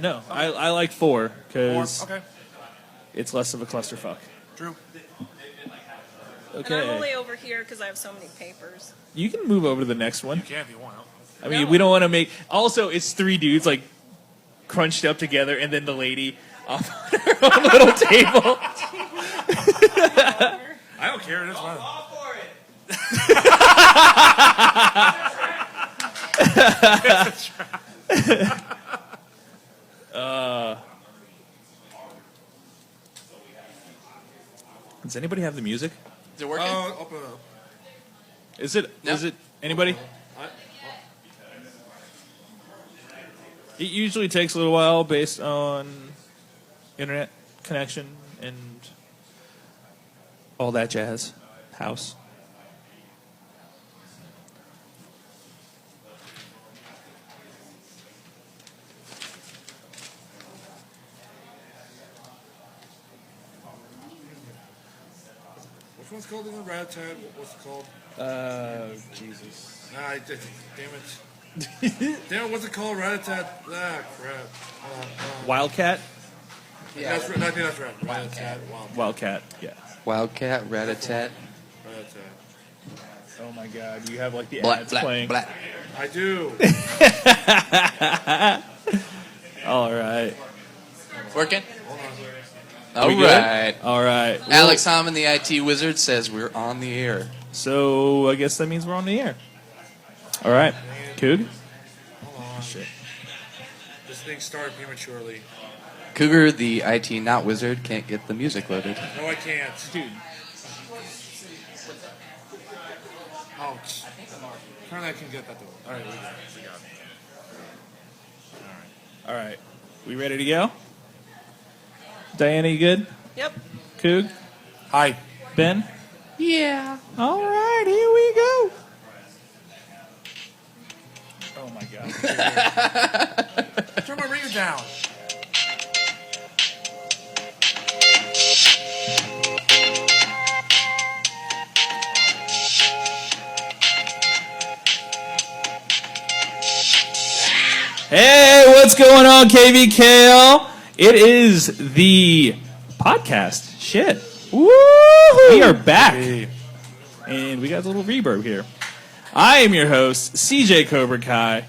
No, I like 4 because Okay. it's less of a clusterfuck. True. Okay. And I'm only over here because I have so many papers. You can move over to the next one. You can if you want. I mean, we don't want to make. Also, it's 3 dudes like crunched up together, and then the lady off on her own little table. I don't care. It's fine. Does anybody have the music? Is it working? Open it up. Is it? No. Is it? Anybody? It usually takes a little while based on internet connection and all that jazz. House. Which one's called in the Rat-a-tat? What's it called? Jesus. Damn it. Damn it, what's it called? Rat-a-tat. Crap. Wildcat? Yeah. I think that's right. Rat-a-tat. Wildcat, yeah. Wildcat, Rat-a-tat. Rat-a-tat. Oh my god, you have like the Black, ads black, playing. black. I do. All right. Working? Are we All good? right. All right. Alex Hammond, the IT wizard, says we're on the air. So I guess that means we're on the air. All right. Coog? Hold on. Shit. This thing started prematurely. Cougar, the IT not wizard, can't get the music loaded. No, I can't. Dude. Ouch. Apparently I can get that though. Alright, we got it. All right. We ready to go? Diana, you good? Yep. Coog? Hi. Ben? Yeah. All right, here we go. Oh my god. Turn my ringer down. Hey, what's going on, KVKL? It is the podcast. Shit. Woo! We are back. Hey. And we got a little reverb here. I am your host, CJ Cobra Kai.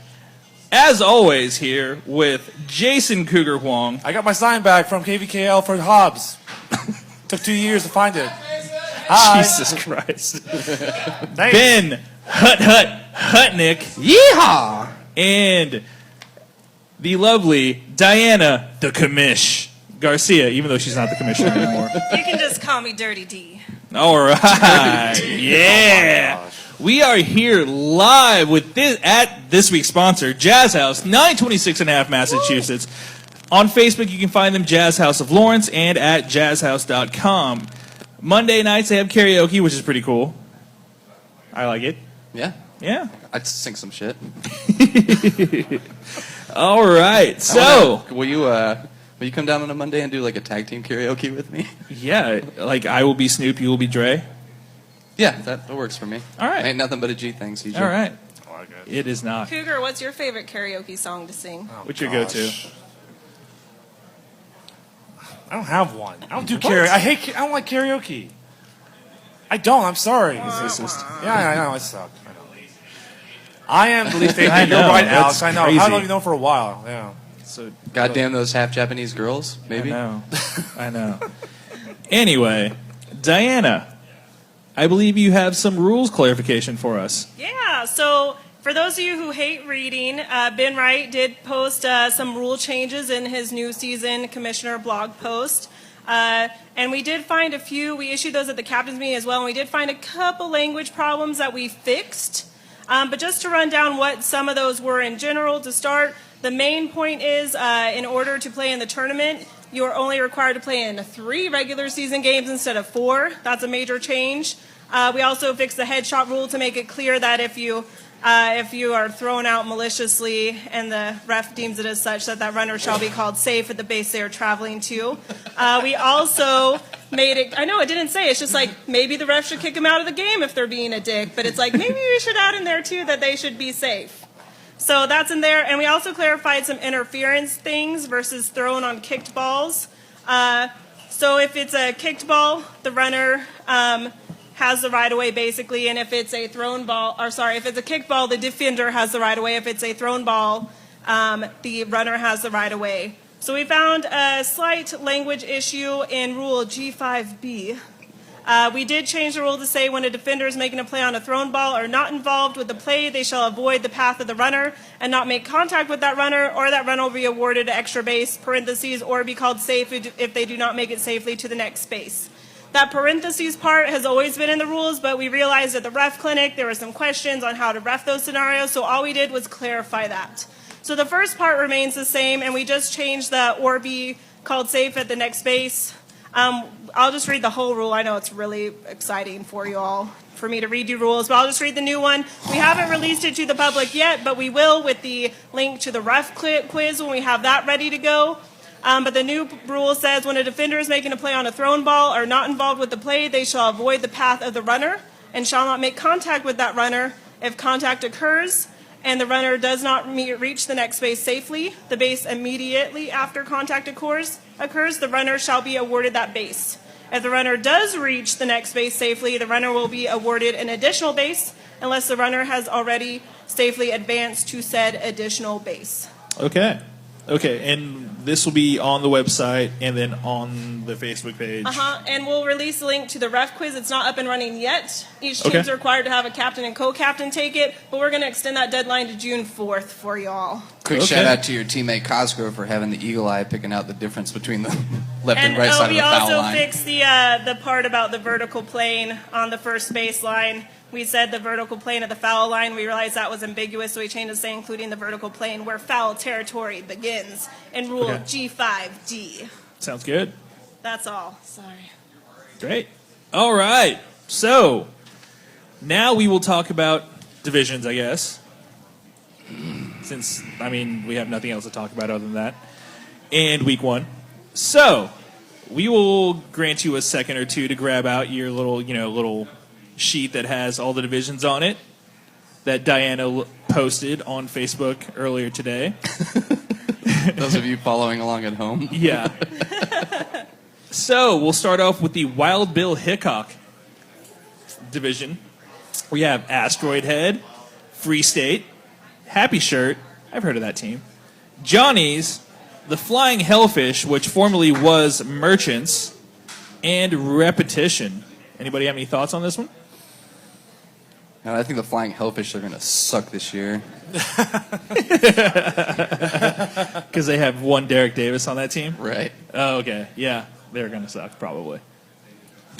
As always, here with Jason Cougar Huang. I got my sign back from KVKL for Hobbs. Took 2 years to find it. Hi. Jesus Christ. Thanks. Ben Hutnick. Yeehaw! And the lovely Diana the Commish Garcia, even though she's not the commissioner anymore. You can just call me Dirty D. All right. Yeah. We are here live with this week's sponsor, Jazz House, 926 and a half Massachusetts. On Facebook, you can find them Jazz House of Lawrence and at jazzhouse.com. Monday nights, they have karaoke, which is pretty cool. I like it. Yeah. Yeah. I'd sing some shit. All right. So, Will you come down on a Monday and do like a tag team karaoke with me? yeah, like I will be Snoop, you will be Dre. Yeah, that works for me. All right. Ain't nothing but a G thing, CJ. All right. Oh, I got it. It is not. Cougar, what's your favorite karaoke song to sing? What's your go-to? I don't have one. I don't do karaoke. I don't like karaoke. I don't. I'm sorry. Yeah, I know. I suck. I know. I am the least favorite. I You're know, right, that's Alex. I know. crazy. I've known you for a while. Yeah. So Goddamn those half Japanese girls, maybe? I know. Anyway, Diana, I believe you have some rules clarification for us. Yeah, so for those of you who hate reading, Ben Wright did post some rule changes in his new season commissioner blog post. And we did find a few. We issued those at the captain's meeting as well, and we did find a couple language problems that we fixed. But just to run down what some of those were in general to start, the main point is in order to play in the tournament, you are only required to play in 3 regular season games instead of 4. That's a major change. We also fixed the headshot rule to make it clear that if you are thrown out maliciously and the ref deems it as such, that runner shall be called safe at the base they are traveling to. We also made it, I know it didn't say, it's just like maybe the ref should kick them out of the game if they're being a dick, but it's like maybe we should add in there too that they should be safe. So that's in there. And we also clarified some interference things versus thrown on kicked balls. So if it's a kicked ball, the runner has the right of way basically. And if it's a thrown ball, if it's a kicked ball, the defender has the right of way. If it's a thrown ball, the runner has the right of way. So we found a slight language issue in Rule G5B. We did change the rule to say when a defender is making a play on a thrown ball or not involved with the play, they shall avoid the path of the runner and not make contact with that runner, or that runner will be awarded an extra base, parentheses, or be called safe if they do not make it safely to the next base. That parentheses part has always been in the rules, but we realized at the ref clinic there were some questions on how to ref those scenarios, so all we did was clarify that. So the first part remains the same, and we just changed the or be called safe at the next base. I'll just read the whole rule. I know it's really exciting for you all, for me to read you rules, but I'll just read the new one. We haven't released it to the public yet, but we will with the link to the ref quiz when we have that ready to go. But the new rule says when a defender is making a play on a thrown ball or not involved with the play, they shall avoid the path of the runner and shall not make contact with that runner. If contact occurs and the runner does not reach the next base safely, the base immediately after contact occurs, the runner shall be awarded that base. If the runner does reach the next base safely, the runner will be awarded an additional base unless the runner has already safely advanced to said additional base. Okay. Okay, and this will be on the website and then on the Facebook page. And we'll release a link to the ref quiz. It's not up and running yet. Each team's required to have a captain and co-captain take it, but we're going to extend that deadline to June 4th for y'all. Quick shout out to your teammate Cosgrove for having the eagle eye, picking out the difference between the left and right side of the foul line. We also fixed the part about the vertical plane on the first baseline. We said the vertical plane of the foul line. We realized that was ambiguous, so we changed it to say including the vertical plane where foul territory begins in Rule G5D. Sounds good. That's all. Sorry. Great. All right. So now we will talk about divisions, I guess. Since, we have nothing else to talk about other than that. And week one. So we will grant you a second or two to grab out your little sheet that has all the divisions on it that Diana posted on Facebook earlier today. Those of you following along at home. Yeah. So we'll start off with the Wild Bill Hickok division. We have Asteroid Head, Free State, Happy Shirt, I've heard of that team, Johnny's, the Flying Hellfish, which formerly was Merchants, and Repetition. Anybody have any thoughts on this one? I think the Flying Hellfish are going to suck this year. Because they have one Derek Davis on that team? Right. Oh, okay. Yeah, they're going to suck, probably.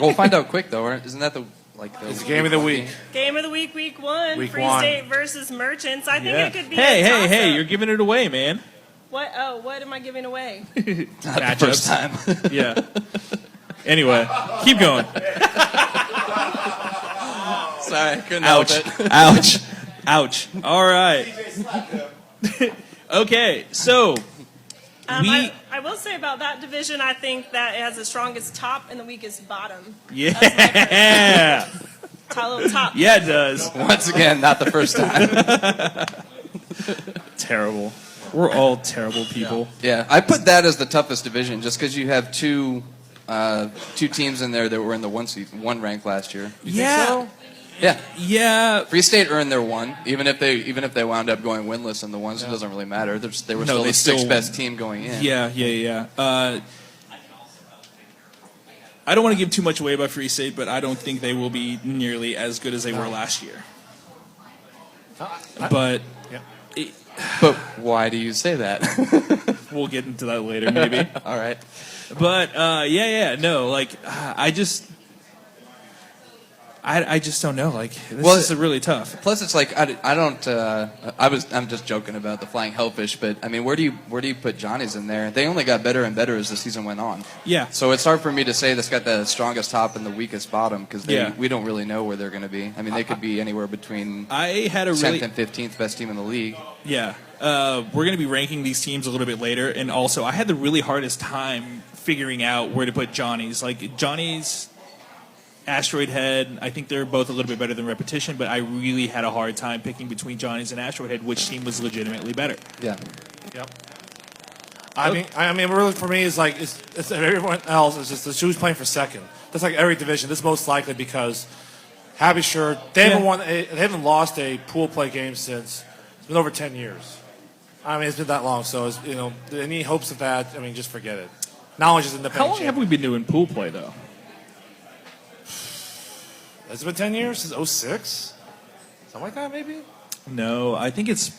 We'll find out quick, though. Isn't that the It's the game of the week. Game of the week, week one. Week Free one. State versus Merchants. I think it could be Hey, you're giving it away, man. What? Oh, what am I giving away? Not the first time. Yeah. Anyway, keep going. Sorry, I couldn't Ouch. help it. Ouch. Ouch. All right. Okay, so I will say about that division, I think that it has the strongest top and the weakest bottom. Yeah. Top. Yeah, it does. Once again, not the first time. Terrible. We're all terrible people. Yeah, I put that as the toughest division just because you have two teams in there that were in the one rank last year. You think so? Yeah. Yeah. Free State earned their one, even if they wound up going winless in the ones. It doesn't really matter. They were still the sixth best team going in. Yeah. I don't want to give too much away about Free State, but I don't think they will be nearly as good as they were last year. But why do you say that? We'll get into that later, maybe. All right. But I just don't know. This is really tough. Plus, it's like I'm just joking about the Flying Hellfish, but where do you put Johnny's in there? They only got better and better as the season went on. Yeah. So it's hard for me to say that's got the strongest top and the weakest bottom because we don't really know where they're going to be. They could be anywhere between 10th and 15th best team in the league. Yeah. We're going to be ranking these teams a little bit later, and also I had the really hardest time figuring out where to put Johnny's. Johnny's Asteroid Head, I think they're both a little bit better than Repetition, but I really had a hard time picking between Johnny's and Asteroid Head, which team was legitimately better. Yeah. Yep. I mean, really for me, it's like it's everyone else is just who's playing for second. That's like every division. This is most likely because Happy Shirt they haven't lost a pool play game since it's been over 10 years. I mean, it's been that long. So any hopes of that? I mean, just forget it. Knowledge is independent. How long have we been doing pool play though? Has it been 10 years since 06? Something like that, maybe. No, I think it's.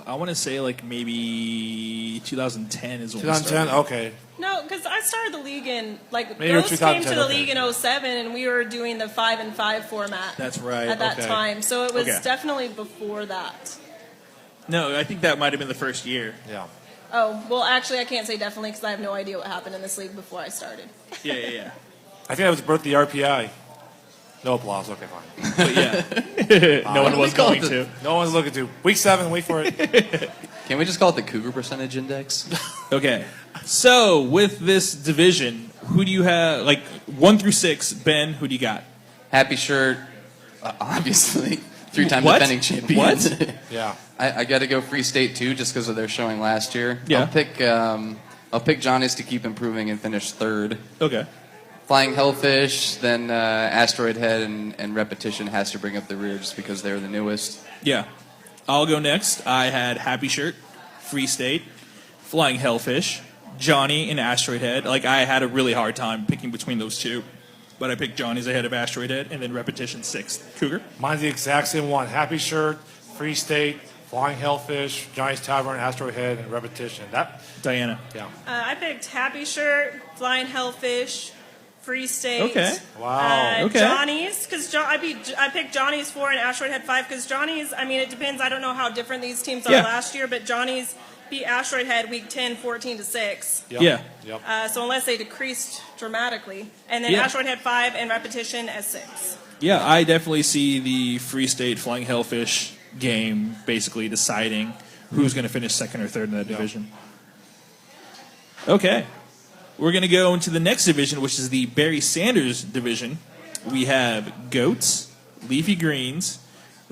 I want to say like maybe 2010 is when 2010. Okay. No, because I started the league in Maybe Ghost came to 2010, the league in 07, and we were doing the 5-5 format. That's right. At that Okay. time, so it was Okay. definitely before that. No, I think that might have been the first year. Yeah. Oh well, actually, I can't say definitely because I have no idea what happened in this league before I started. Yeah. I think that was the birth of the RPI. No applause. Okay, fine. But yeah, no one was going to. No one's looking to. Week 7, wait for it. Can we just call it the Cougar Percentage Index? Okay, so with this division, who do you have? Like 1 through 6, Ben. Who do you got? Happy Shirt, obviously. 3-time What? defending champion. What? Yeah. I got to go Free State too, just because of their showing last year. Yeah. I'll pick Johnny's to keep improving and finish 3rd. Okay. Flying Hellfish, then Asteroid Head and Repetition has to bring up the rear just because they're the newest. Yeah, I'll go next. I had Happy Shirt, Free State, Flying Hellfish, Johnny, and Asteroid Head. Like I had a really hard time picking between those two, but I picked Johnny's ahead of Asteroid Head, and then Repetition 6th. Cougar. Mine's the exact same one. Happy Shirt, Free State, Flying Hellfish, Johnny's Tavern, Asteroid Head, and Repetition. Diana. Yeah. I picked Happy Shirt, Flying Hellfish, Free State. Okay. Wow. Okay. Johnny's, because I picked Johnny's 4 and Asteroid Head 5, because Johnny's, I mean, it depends. I don't know how different these teams are last year, but Johnny's beat Asteroid Head week 10, 14-6. Yep. Yeah. Yep. So unless they decreased dramatically. And then Yeah. Asteroid Head 5 and Repetition as 6. Yeah, I definitely see the Free State Flying Hellfish game basically deciding who's going to finish 2nd or 3rd in that division. Okay. We're going to go into the next division, which is the Barry Sanders division. We have Goats, Leafy Greens,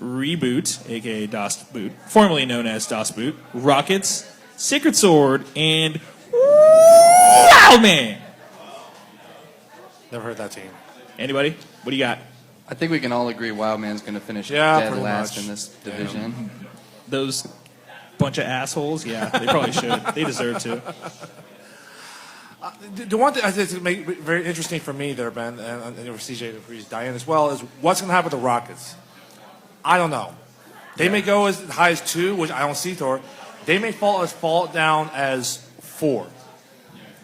Reboot, a.k.a. DOS Boot, formerly known as DOS Boot, Rockets, Sacred Sword, and Wildman. Never heard that team. Anybody? What do you got? I think we can all agree Wildman's going to finish dead pretty last much. in this division. Those bunch of assholes? Yeah, they probably should. They deserve to. The one thing I think is make it very interesting for me there, Ben, and for CJ and for Diane as well, is what's going to happen with the Rockets. I don't know. They may go as high as 2, which I don't see Thor. They may fall down as 4.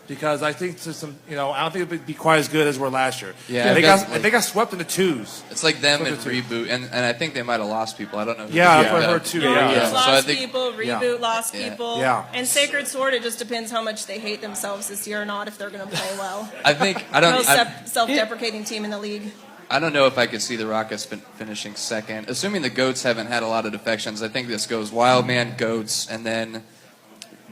Because I think I don't think it'd be quite as good as were last year. Yeah, they got swept in the 2s. It's like them and Flip it Reboot, and I think they might have lost people. I don't know. Yeah, that's what I heard too. Rockets So lost I think- people, Reboot lost Yeah. people. Yeah. And Sacred Sword, it just depends how much they hate themselves this year or not, if they're going to play well. I think I don't. Most I, self-deprecating team in the league. I don't know if I could see the Rockets finishing 2nd. Assuming the Goats haven't had a lot of defections, I think this goes Wildman, Goats, and then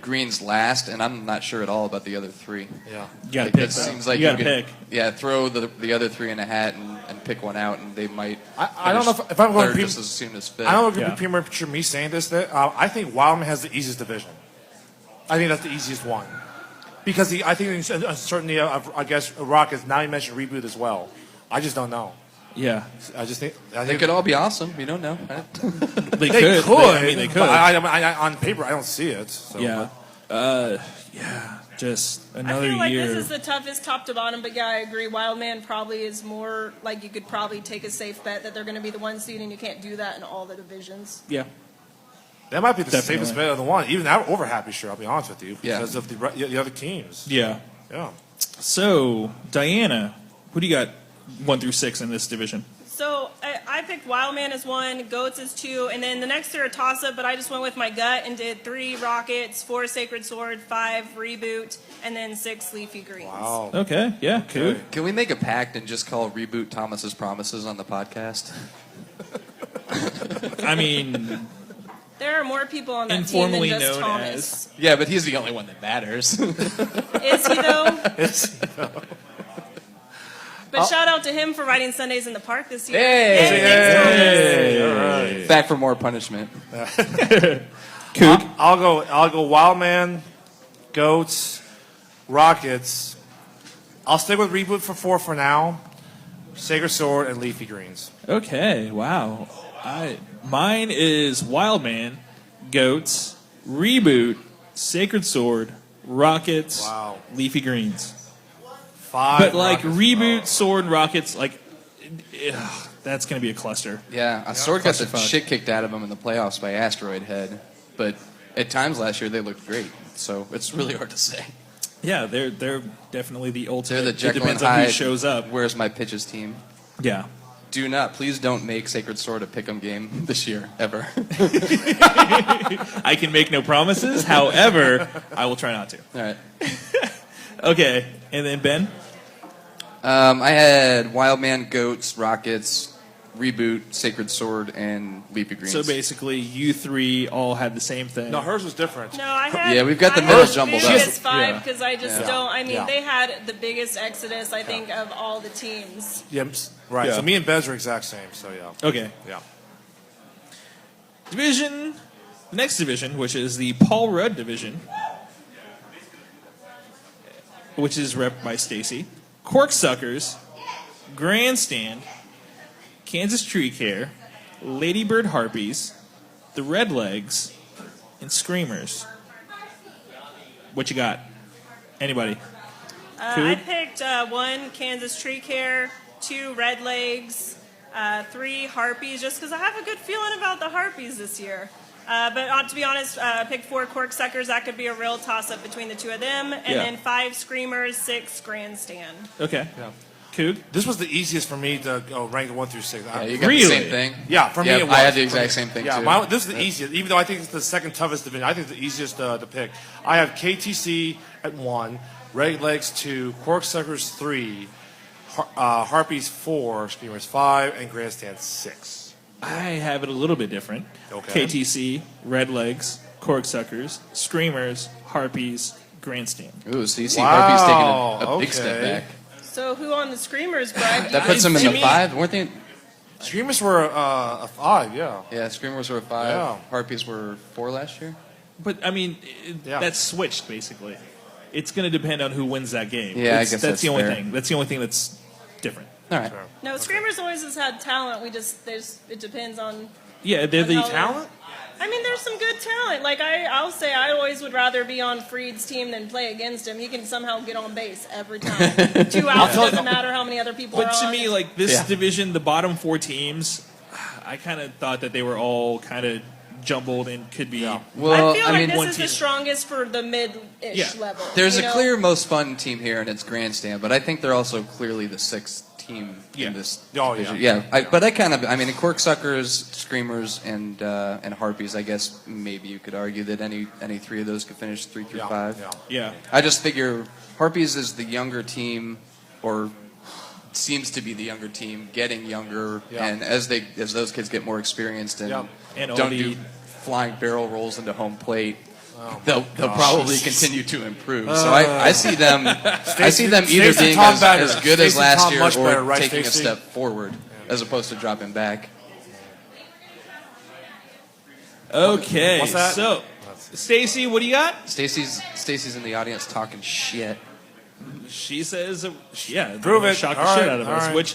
Green's last. And I'm not sure at all about the other 3. Yeah. You got to Like, pick. it seems like you got to could- pick. Yeah, throw the other 3 in a hat and pick one out, and they might. I don't know if I'm going third to just as soon as 5th. I don't know if Yeah. it's premature me saying this. I think Wildman has the easiest division. I think that's the easiest one. Because I think the uncertainty of, I guess, Rockets, now you mentioned Reboot as well. I just don't know. Yeah. I think They could all be awesome. You don't know. They They could. I mean, they could. But on paper, I don't see it. So. Yeah. Yeah. Just another I feel like year. this is the toughest top to bottom, but yeah, I agree. Wildman probably is more like you could probably take a safe bet that they're going to be the 1 seed, and you can't do that in all the divisions. Yeah. That might be the Definitely. safest bet of the one. Even over Happy Sure, I'll be honest with you. Yeah. Because of the other teams. Yeah. Yeah. So, Diana, who do you got 1 through 6 in this division? So I picked Wildman as 1, Goats as 2, and then the next 3 are toss-up, but I just went with my gut and did 3 Rockets, 4 Sacred Sword, 5 Reboot, and then 6 Leafy Greens. Wow. Okay. Yeah. Cool. Can we make a pact and just call Reboot Thomas's Promises on the podcast? I mean, There are more people on that team than informally just known Thomas. Yeah, but he's the only one that matters. Is he though? But But shout out to him for riding Sundays in the park this year. Hey! Thanks, Thomas. All right. Back for more punishment. Coog. I'll go Wildman, Goats, Rockets. I'll stick with Reboot for 4 for now. Sacred Sword and Leafy Greens. Okay, wow. Mine is Wildman, Goats, Reboot, Sacred Sword, Rockets, Wow. Leafy Greens. 5. But like Rockets. Reboot, Sword, and Rockets, like that's going to be a cluster. Yeah, Sword got the Clusterfuck. shit kicked out of them in the playoffs by Asteroid Head, but at times last year they looked great. So it's really hard to say. Yeah, they're definitely the ultimate. They're the It Jekyll and depends on who Hyde. shows up. Where's my pitches team? Yeah. Please don't make Sacred Sword a pick'em game this year, ever. I can make no promises. However, I will try not to. All right. Okay, and then Ben. I had Wildman, Goats, Rockets, Reboot, Sacred Sword, and Leafy Greens. So basically, you three all had the same thing. No, hers was different. No, I had. Yeah, we've got the I middle had jumbled big up. as 5 Yeah. because I just Yeah. don't. I mean, Yeah. they had the biggest exodus, I think, of all the teams. Right. Yeah. So me and Bez are exact same. So yeah. Okay. Yeah. Division. The next division, which is the Paul Rudd division, which is rep by Stacy. Corksuckers, Grandstand, Kansas Tree Care, Ladybird Harpies, the Redlegs, and Screamers. What you got? Anybody? I picked 1 Kansas Tree Care, 2 Red Legs, 3 Harpies, just because I have a good feeling about the Harpies this year. But to be honest, I picked 4 Corksuckers. That could be a real toss-up between the 2 of them. And Yeah. then 5 Screamers, 6 Grandstand. Okay. Yeah. Coog? This was the easiest for me to go rank 1 through 6. Yeah, you got Really? the same thing. Yeah, for me Yeah, it was. I had the exact same thing, Yeah, too. this is the easiest. Even though I think it's the second toughest division, I think it's the easiest to pick. I have KTC at 1, Red Legs 2, Corksuckers 3, Harpies 4, Screamers 5, and Grandstand 6. I have it a little bit different. Okay. KTC, Redlegs, Corksuckers, Screamers, Harpies, Grandstand. Ooh, so you see Wow, Harpies taking a big step okay. back. So who on the Screamers, Brad? That puts them in the Jimmy- 5, weren't they? Screamers were a 5, yeah. Yeah, Screamers were 5. Yeah. Harpies were 4 last year. But, I mean, Yeah. that's switched, basically. It's going to depend on who wins that game. Yeah, I It's- guess that's that's the only fair. thing. That's the only thing that's different. All right. No, Screamers always has had talent. It depends on. Yeah, they're the on how- Talent? I mean, there's some good talent. Like I'll say, I always would rather be on Freed's team than play against him. He can somehow get on base every time. 2 outs doesn't matter how many other people But are to on. me, like this Yeah. division, the bottom 4 teams, I kind of thought that they were all kind of jumbled and could be. Yeah. Well, I feel like one this is team. the strongest for the mid-ish Yeah. level. There's you a know? clear most fun team here, and it's Grandstand, but I think they're also clearly the 6th team Yeah. in this Oh, yeah. division. But I mean, Corksuckers, Screamers, and Harpies, I guess maybe you could argue that any 3 of those could finish 3 through Yeah. 5. Yeah. Yeah. I just figure Harpies is the younger team, or seems to be the younger team, getting younger, Yeah. and as those kids get more experienced and Yeah. And all don't the- do flying barrel rolls into home plate, they'll probably continue to improve. So I see them either Stacey being Tom better. as good as Stacey last Tom year much or better, right, taking Stacey? a step forward as opposed to dropping back. Okay. What's that? So, Stacy, what do you got? Stacy's in the audience talking shit. She says, yeah, Prove they'll it. shock All the shit right, out of all us, right. which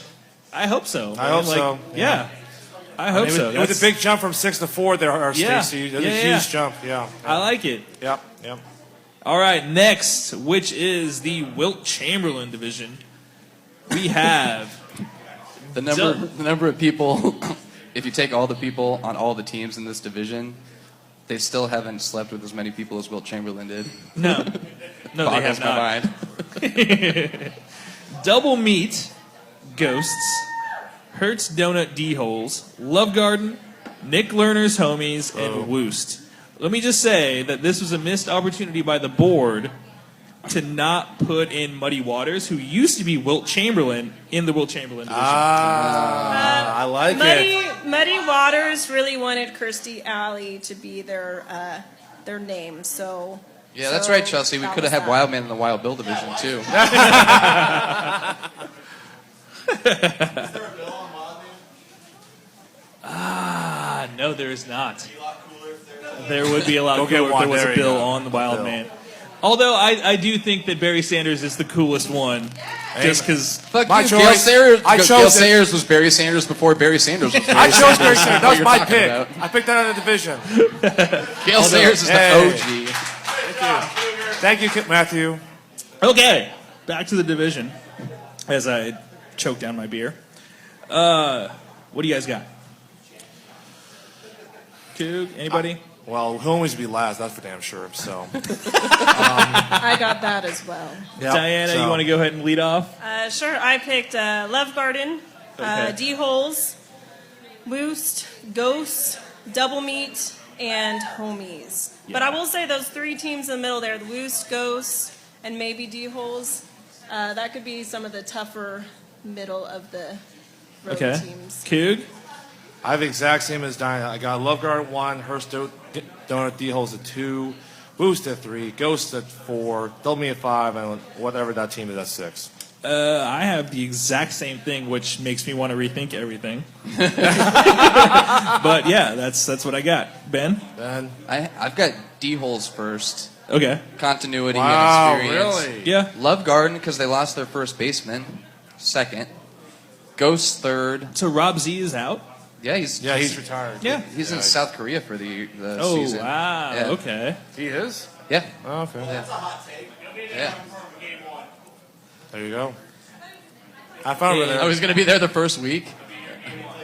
I hope so. I hope so. Yeah. I hope so. It was a big jump from 6 to 4 there, Yeah. Stacey. It was Yeah, a yeah. huge jump. Yeah. I like it. Yep. All right, next, which is the Wilt Chamberlain division. We have The number of people, if you take all the people on all the teams in this division, they still haven't slept with as many people as Wilt Chamberlain did. no, they Boggles have my not. mind. Double Meat, Ghosts, Hertz Donut D-Holes, Love Garden, Nick Lerner's Homies, and Woost. Let me just say that this was a missed opportunity by the board to not put in Muddy Waters, who used to be Wilt Chamberlain, in the Wilt Chamberlain division. I like it. Muddy Waters really wanted Kirstie Alley to be their name, so. Yeah, that's right, Chelsea. We that could have was had that. Wildman in the Wild Bill division, too. No, there is not. There would be a lot Go cooler get if one. there was There a you bill go. on the Wild Bill. Man. Although I do think that Barry Sanders is the coolest one, just because. Fuck My you, choice. Gail Sayers. I chose Gail it. Sayers was Barry Sanders before Barry Sanders was Barry I chose Barry Sanders. Sanders. That What was you're my talking pick. about. I picked that out of the division. Gail Sayers is Hey. the OG. Thank you, Matthew. Okay, back to the division. As I choke down my beer. What do you guys got? Coog, anybody? Well, he'll always be last. That's for damn sure. So, I got that as well. yep. Diana, you want to go ahead and lead off? Sure, I picked Love Garden, Okay. D-Holes, Woost, Ghost, Double Meat, and Homies. But I will say those three teams in the middle there, the Woost, Ghost, and maybe D-Holes, that could be some of the tougher middle of the road Okay. teams. Coog? I have the exact same as Diana. I got Love Guard at 1, Hearst Donut D-Holes at 2, Boost at 3, Ghost at 4, Double Me at 5, and whatever that team is at 6. I have the exact same thing, which makes me want to rethink everything. But yeah, that's what I got. Ben? Then, I've got D-Holes first. Okay. Continuity wow, and experience. really? Yeah. Love Garden because they lost their first baseman. Second. Ghost third. So Rob Z is out? Yeah, he's retired. Yeah. he's in South Korea for the Oh, season. wow. Yeah. Okay. He is? Yeah. Oh, okay. Yeah. There you go. I found it I there. was going to be there the first week.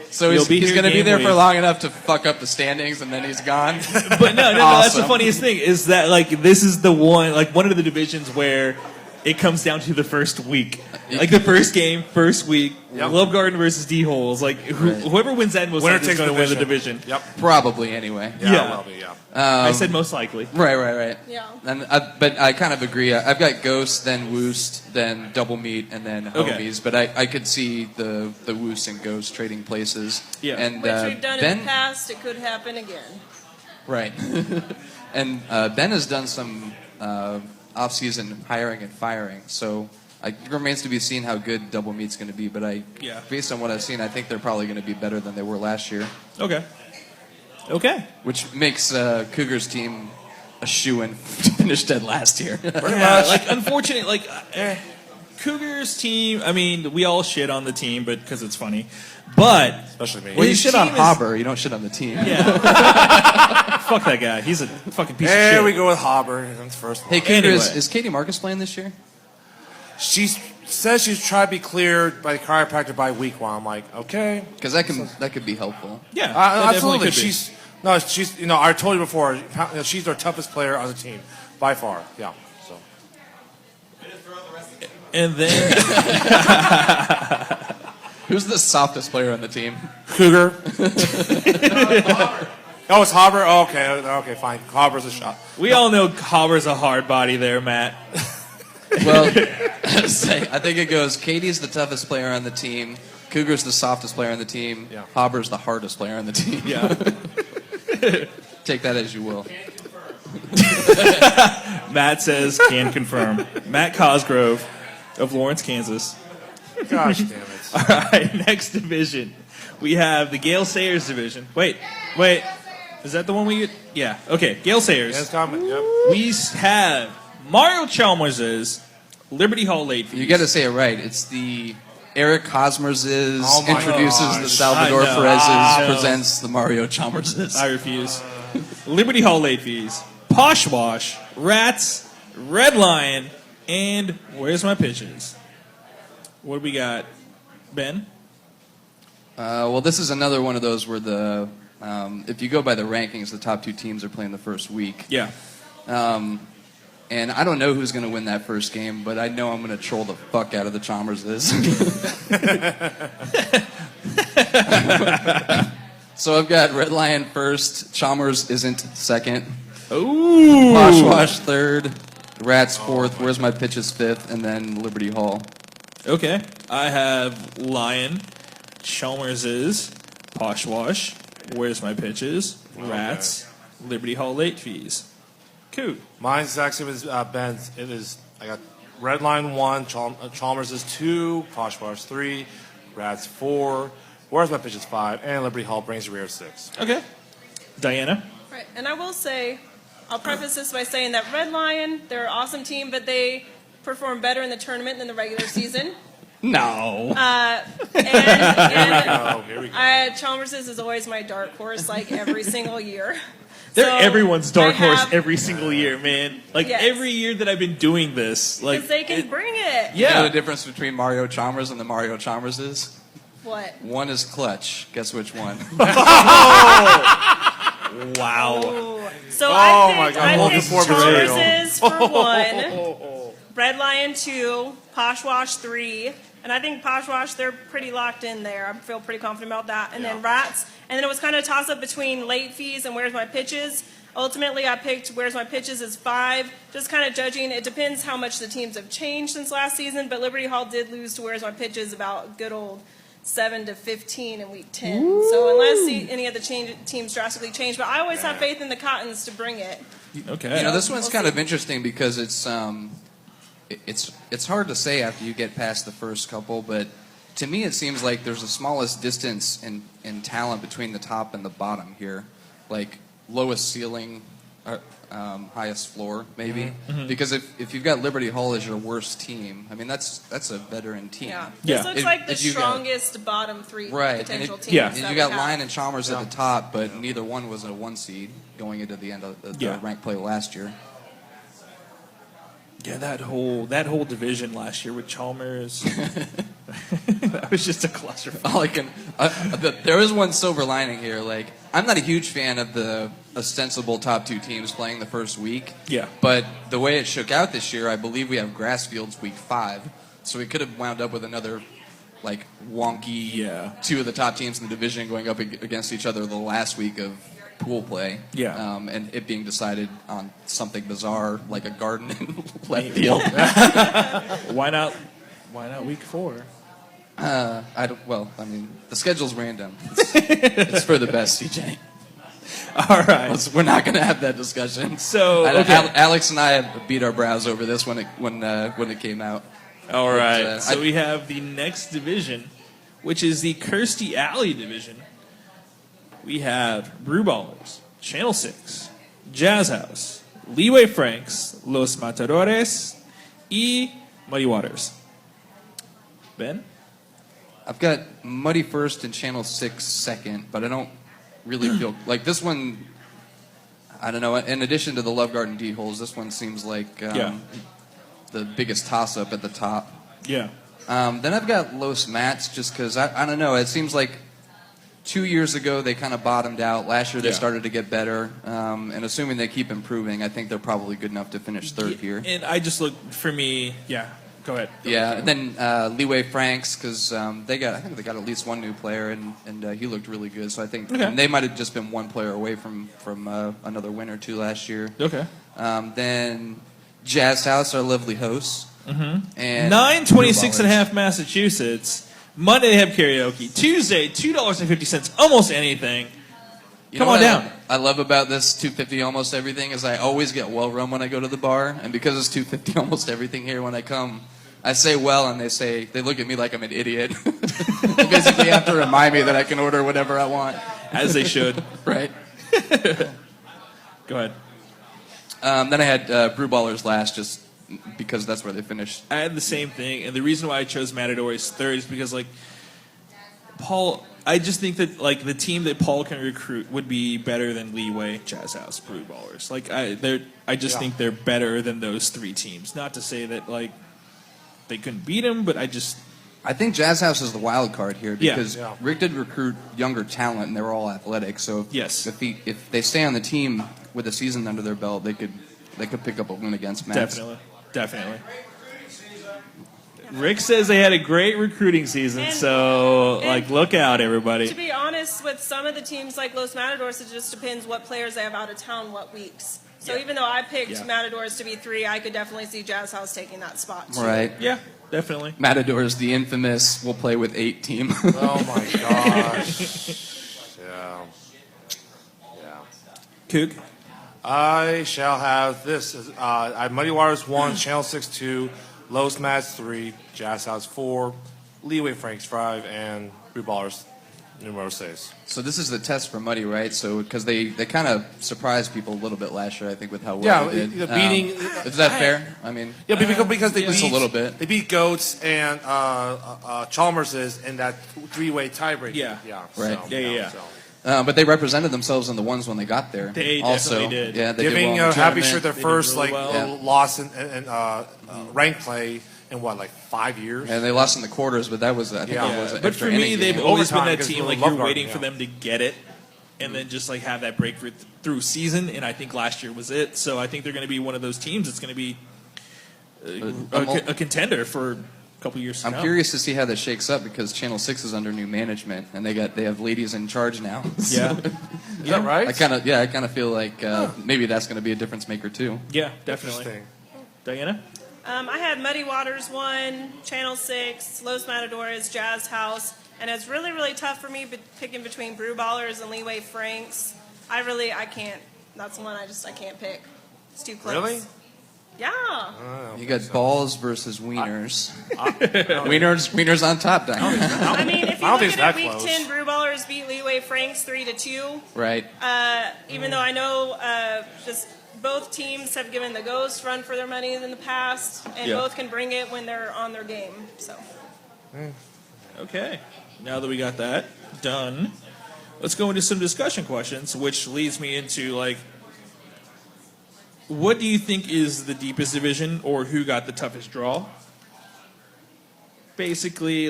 So You'll he's, be he's here going to be game there for week. long enough to fuck up the standings, and then he's gone. But no, that's the Awesome. funniest thing is that like this is the one of the divisions where it comes down to the first week, like the first game, first week. Yep. Love Garden versus D Holes. Like whoever wins that most Winner likely is takes going to win the division. division. Yep. Probably, anyway. Yeah. Well, yeah. I said most likely. Right. Yeah. And but I kind of agree. I've got Ghost, then Woost, then Double Meat, and then Okay. Homies. But I could see the Woost and Ghost trading places. Yeah. And Which we've done Ben, in the past, it could happen again. right. And Ben has done some off-season hiring and firing. So it remains to be seen how good Double Meat's going to be. But Yeah. based on what I've seen, I think they're probably going to be better than they were last year. Okay. Which makes Cougars team a shoo-in to finish dead last year. Yeah, like unfortunately, Cougars team. I mean, we all shit on the team, but because it's funny. But Especially me. Well, you his shit on team is- Hobber, you don't shit on the team. Yeah. Fuck that guy. He's a fucking piece of shit. There we go with Hobber. That's the first one. Hey, Cougar, Anyway. is Katie Marcus playing this year? She says she's trying to be cleared by the chiropractor by week 1. I'm like, okay. Because that could be helpful. Yeah, that definitely Absolutely. could be. She's, I told you before, she's our toughest player on the team, by far. Yeah. So. And then Who's the softest player on the team? Cougar. Oh, it's Hobber? Oh, okay, fine. Hobber's a shot. we all know Hobber's a hard body there, Matt. Well, I think it goes Katie's the toughest player on the team, Cougar's the softest player on the team, Yeah. Hobber's the hardest player on the team. Yeah. Take that as you will. Matt says can confirm. Matt Cosgrove of Lawrence, Kansas. Gosh damn it. All right, next division. We have the Gale Sayers division. Wait. Is that the one we get? Yeah. Okay, Gale Sayers. Yes, comment. Yep. We have Mario Chalmers's Liberty Hall late fees. You got to say it right. It's the Eric Hosmer's Oh my introduces gosh. the Salvador I know. Perez's I know. presents the Mario Chalmers's. I refuse. Liberty Hall late fees. Poshwash, Rats, Red Lion, and Where's My Pitches? What do we got? Ben? Well, this is another one of those where the if you go by the rankings, the top two teams are playing the first week. Yeah. And I don't know who's going to win that first game, but I know I'm going to troll the fuck out of the Chalmerses. So I've got Red Lion first, Chalmers isn't second, Ooh. Poshwash third, Rats fourth, Where's My Pitches fifth, and then Liberty Hall. Okay. I have Lion, Chalmers's, Poshwash, Where's My Pitches, Rats, Liberty Hall late fees. Cool. Mine's exact same as Ben's. I got Redline 1, Chalmers is 2, Poshmark 3, Rats 4, Where's My Pitches 5, and Liberty Hall brings rear 6. Okay. Diana? Right, and I will say, I'll preface this by saying that Red Lion, they're an awesome team, but they perform better in the tournament than the regular season. No. Here we go. Chalmers is always my dark horse, like every single year. They're So, everyone's dark I horse have- every single year, man. Like, Yes. every year that I've been doing this. Like, Because they can bring it. You know yeah. the difference between Mario Chalmers and the Mario Chalmers is? What? One is clutch. Guess which one? Wow. Ooh. So Oh my I God, I'm looking picked forward to Chalmers for 1, Red Lion 2, Poshwash 3, and I think Poshwash, they're pretty locked in there. I feel pretty confident about that. And then Rats, and then it was kind of a toss-up between late fees and Where's My Pitches. Ultimately, I picked Where's My Pitches as 5, just kind of judging. It depends how much the teams have changed since last season, but Liberty Hall did lose to Where's My Pitches about good old 7-15 in week 10. So unless any of the teams drastically change, but I always have faith in the Cottons to bring it. Okay. You know, this one's We'll kind see. of interesting because it's hard to say after you get past the first couple, but to me it seems like there's the smallest distance in talent between the top and the bottom here, like lowest ceiling, highest floor maybe. Because if you've got Liberty Hall as your worst team, I mean that's a veteran team. Yeah. Yeah. This looks If- like the if you got- strongest bottom 3 Right, potential and teams. yeah. And that you we got have. Lyon and Chalmers at the top, but neither one was a 1 seed going into the end of the Yeah. ranked play last year. Yeah, that whole division last year with Chalmers. That was just a clusterfuck. All I can, there is one silver lining here. Like, I'm not a huge fan of the ostensible top 2 teams playing the first week. Yeah. But the way it shook out this year, I believe we have Grassfields week 5, so we could have wound up with another, like, wonky 2 of the top teams in the division going up against each other the last week of pool play. Yeah. And it being decided on something bizarre like a garden in left field. Why not? Why not week 4? I mean, the schedule's random. It's for the best, CJ. All right. We're not going to have that discussion. So, I- okay. Alex and I have beat our brows over this when it came out. All right. But, So we have the next division, which is the Kirstie Alley division. We have Brewballers, Channel 6, Jazz House, Leeway Franks, Los Matadores, y Muddy Waters. Ben? I've got Muddy first and Channel 6 second, but I don't really feel like this one. I don't know. In addition to the Love Garden D holes, this one seems like the biggest toss-up at the top. Yeah. Then I've got Los Mats just because I don't know. It seems like 2 years ago they kind of bottomed out. Last year they Yeah. started to get better, and assuming they keep improving, I think they're probably good enough to finish third here. And I just look, for me, go ahead. Yeah, and then Leeway Franks because I think they got at least one new player, and he looked really good. So I think and they might have just been one player away from another win or two last year. Okay. Then Jazz House, our lovely hosts, and 9:26 and a half Massachusetts. Monday they have karaoke. Tuesday, $2.50, almost anything. You Come know on what down. I love about this $2.50 almost everything is I always get well run when I go to the bar, and because it's $2.50 almost everything here when I come, I say well, and they look at me like I'm an idiot. They basically have to remind me that I can order whatever I want. As they should. Right. Go ahead. Then I had Brewballers last, just because that's where they finished. I had the same thing, and the reason why I chose Matadores third is because, like, Paul, I just think that, like, the team that Paul can recruit would be better than Leeway, Jazz House, Brewballers. Like, I just think they're better than those 3 teams. Not to say that, like, they couldn't beat them, but I think Jazz House is the wild card here because Yeah. Rick did recruit younger talent, and they were all athletic. So Yes. if they stay on the team with a season under their belt, they could pick up a win against Mets. Definitely. Rick says they had a great recruiting season, And- so, and- like, look out, everybody. To be honest, with some of the teams like Los Matadores, it just depends what players they have out of town what weeks. So even though I picked Matadores to be 3, I could definitely see Jazz House taking that spot too. Right. Yeah, definitely. Matadors, the infamous, will play with 8 team. Oh my gosh. Yeah. Kook? I shall have this. I have Muddy Waters 1, Channel 6 2, Los Mats 3, Jazz House 4, Leeway Franks 5, and Blue Ballers numero 6. So this is the test for Muddy, right? So because they kind of surprised people a little bit last year, I think, with how well they did. Beating. Is that fair? I mean, because they just beat a little bit. They beat Goats and Chalmers is in that 3-way tiebreaker. Yeah. Right. Yeah. So. But they represented themselves in the ones when they got there. They also definitely did. Yeah, they Giving did well in the Happy tournament. Shirt their They did first really well. loss in rank play in 5 years? And they lost in the quarters, but that was I think Yeah. it was an But extra for me, inning they've game. always been Overtime that against team. the Like Love you're Garden, waiting for yeah. them to get it, and then just like have that breakthrough through season. And I think last year was it. So I think they're going to be one of those teams that's going to be a contender for a couple years. I'm curious to see how this shakes up because Channel 6 is under new management and they have ladies in charge now. Yeah. Is that right? I kind of feel like maybe that's going to be a difference maker too. Yeah, definitely. Interesting. Diana? I had Muddy Waters 1, Channel 6, Los Matadores, Jazz House, and it's really, really tough for me picking between Brew Ballers and Leeway Franks. I can't. That's the one I can't pick. It's too close. Really? Yeah. You got balls versus wieners. Wieners on top, Diana. I mean, if you I don't look think at it's it, that Week close. 10, Brew Ballers beat Leeway Franks 3-2. Right. Even though I know just both teams have given the Ghost run for their money in the past, and Yeah. both can bring it when they're on their game. So. Okay. Now that we got that done, let's go into some discussion questions, which leads me into what do you think is the deepest division, or who got the toughest draw? Basically,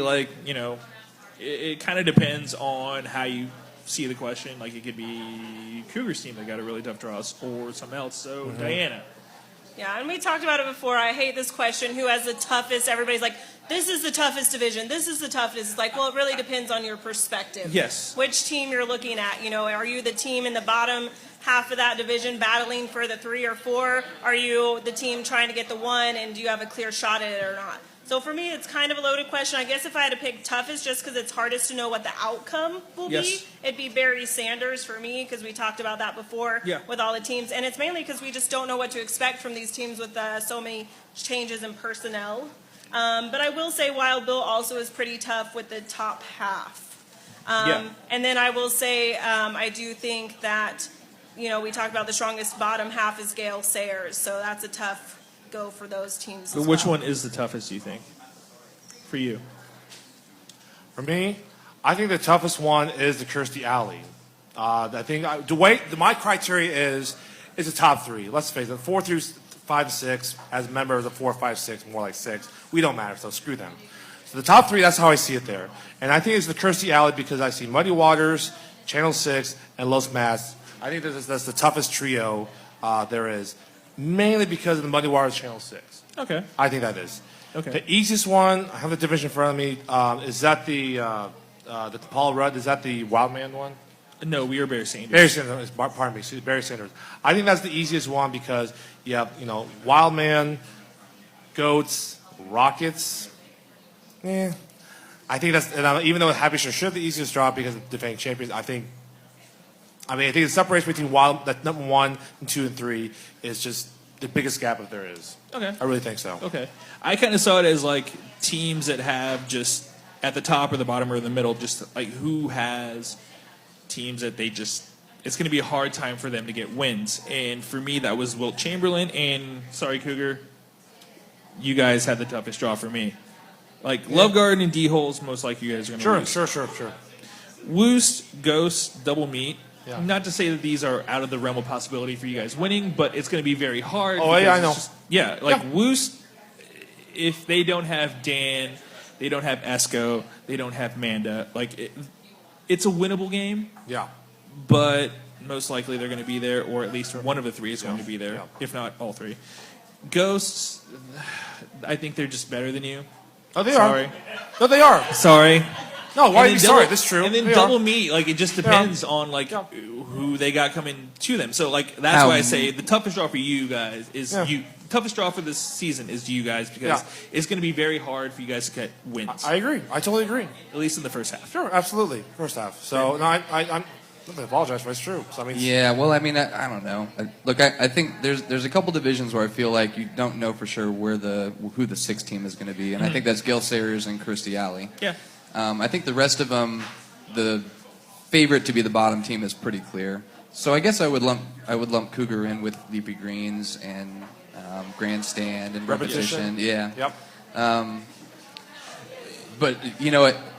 it kind of depends on how you see the question. Like, it could be Cougars team that got a really tough draw, or something else. So, Diana. Yeah, and we talked about it before. I hate this question. Who has the toughest? Everybody's like, this is the toughest division. This is the toughest. It's like, well, it really depends on your perspective. Yes. Which team you're looking at. Are you the team in the bottom half of that division battling for the 3 or 4? Are you the team trying to get the 1, and do you have a clear shot at it or not? So for me, it's kind of a loaded question. I guess if I had to pick toughest, just because it's hardest to know what the outcome will Yes. be, it'd be Barry Sanders for me, because we talked about that before with all the teams. And it's mainly because we just don't know what to expect from these teams with so many changes in personnel. But I will say Wild Bill also is pretty tough with the top half. And then I will say I do think that, we talked about the strongest bottom half is Gale Sayers. So that's a tough go for those teams. But which one is the toughest, do you think, for you? For me, I think the toughest one is the Kirstie Alley. I think my criteria is the top 3. Let's face it, 4 through 5 to 6. As a member of the 4, 5, 6, more like 6, we don't matter. So screw them. So the top 3, that's how I see it there. And I think it's the Kirstie Alley because I see Muddy Waters, Channel 6, and Los Mats. I think that's the toughest trio there is. Mainly because of the Muddy Waters Channel 6. Okay. I think that is. Okay. The easiest one, I have the division in front of me. Is that the Paul Rudd? Is that the Wildman one? No, we are Barry Sanders. Barry Sanders. Pardon me. Excuse me, Barry Sanders. I think that's the easiest one because you have, Wildman, Goats, Rockets. I think that's, and even though Happy should have the easiest draw because of defending champions, I think the separation between that number 1 and 2 and 3 is just the biggest gap if there is. Okay. I really think so. Okay. I kind of saw it as teams that have just at the top or the bottom or in the middle, just who has teams that it's going to be a hard time for them to get wins. And for me, that was Wilt Chamberlain and, sorry, Cougar, you guys had the toughest draw for me. Love Garden and D-Holes, most likely you guys are going to lose. Sure. Woost, Ghost, Double Meat. Yeah. Not to say that these are out of the realm of possibility for you guys winning, but it's going to be very hard. Oh, yeah, I know. Woost, if they don't have Dan, they don't have Esco, they don't have Manda, it's a winnable game. Yeah. But most likely they're going to be there, or at least one of the 3 is going to be there, if not all 3. Ghosts, I think they're just better than you. Oh, they Sorry. are. No, they are. Sorry. No, why are you sorry? That's true. And then They Double are. Meat, it just depends on who they got coming to them. So that's why I say the toughest draw for you guys is you. Toughest draw for this season is you guys because it's going to be very hard for you guys to get wins. I agree. I totally agree. At least in the first half. Sure, absolutely. First half. So no, Nothing to apologize for. It's true. So, I mean, Yeah, well, I mean, I don't know. Look, I think there's a couple divisions where I feel like you don't know for sure who the sixth team is going to be, and I think that's Gil Sayers and Kirstie Alley. Yeah. I think the rest of them, the favorite to be the bottom team is pretty clear. So I guess I would lump Cougar in with Leafy Greens and Grandstand and Repetition. Yeah. Yep. But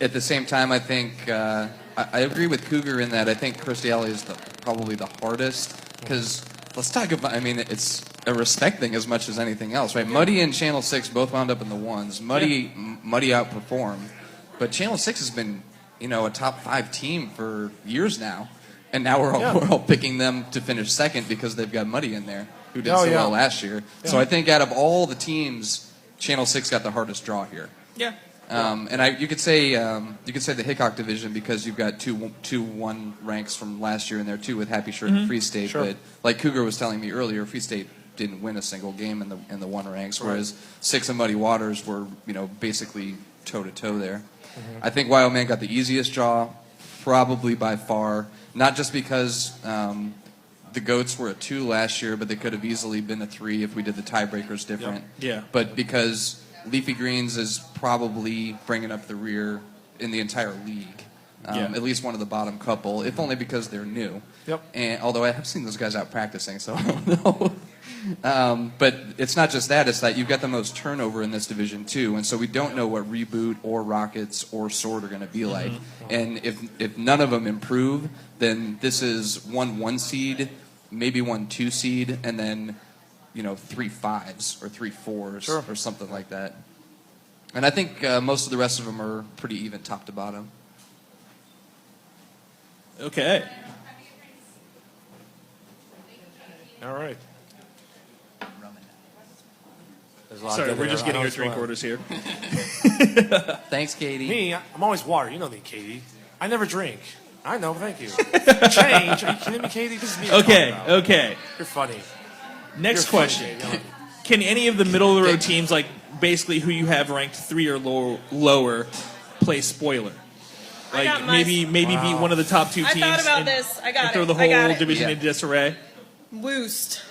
at the same time, I think I agree with Cougar in that I think Kirstie Alley is probably the hardest because let's talk about. I mean, it's a respect thing as much as anything else, right? Muddy and Channel 6 both wound up in the ones. Muddy outperformed, but Channel 6 has been a top 5 team for years now, and now we're all picking them to finish second because they've got Muddy in there who did well last year. Yeah. So I think out of all the teams, Channel 6 got the hardest draw here. Yeah. And you could say the Hickok division because you've got two 1 ranks from last year in there too with Happy Shirt and Free State. Sure. But like Cougar was telling me earlier, Free State didn't win a single game in the 1 ranks, whereas 6 and Muddy Waters were basically toe to toe there. Mm-hmm. I think Wildman got the easiest draw, probably by far. Not just because the Goats were a 2 last year, but they could have easily been a 3 if we did the tiebreakers different. Yep. Yeah. But because Leafy Greens is probably bringing up the rear in the entire league. At least one of the bottom couple, if only because they're new. Yep. And although I have seen those guys out practicing, so I don't know. But it's not just that; it's that you've got the most turnover in this division too, and so we don't know what Reboot or Rockets or Sword are going to be like. And if none of them improve, then this is 1 seed, maybe 1 2 seed, and then 3 5s or 3 4s or something like that. And I think most of the rest of them are pretty even top to bottom. Okay. All right. Sorry, we're just getting your drink orders here. Thanks, Katie. Me, I'm always water. You know me, Katie. I never drink. I know, thank you. Change. Are you kidding me, Katie? This is me. Okay. You're funny. Next question. Can any of the middle of the road teams, like basically who you have ranked 3 or lower, play spoiler? Like maybe beat one of the top 2 teams. I thought about this. I got and throw it. the I got whole it. division into disarray. Woost.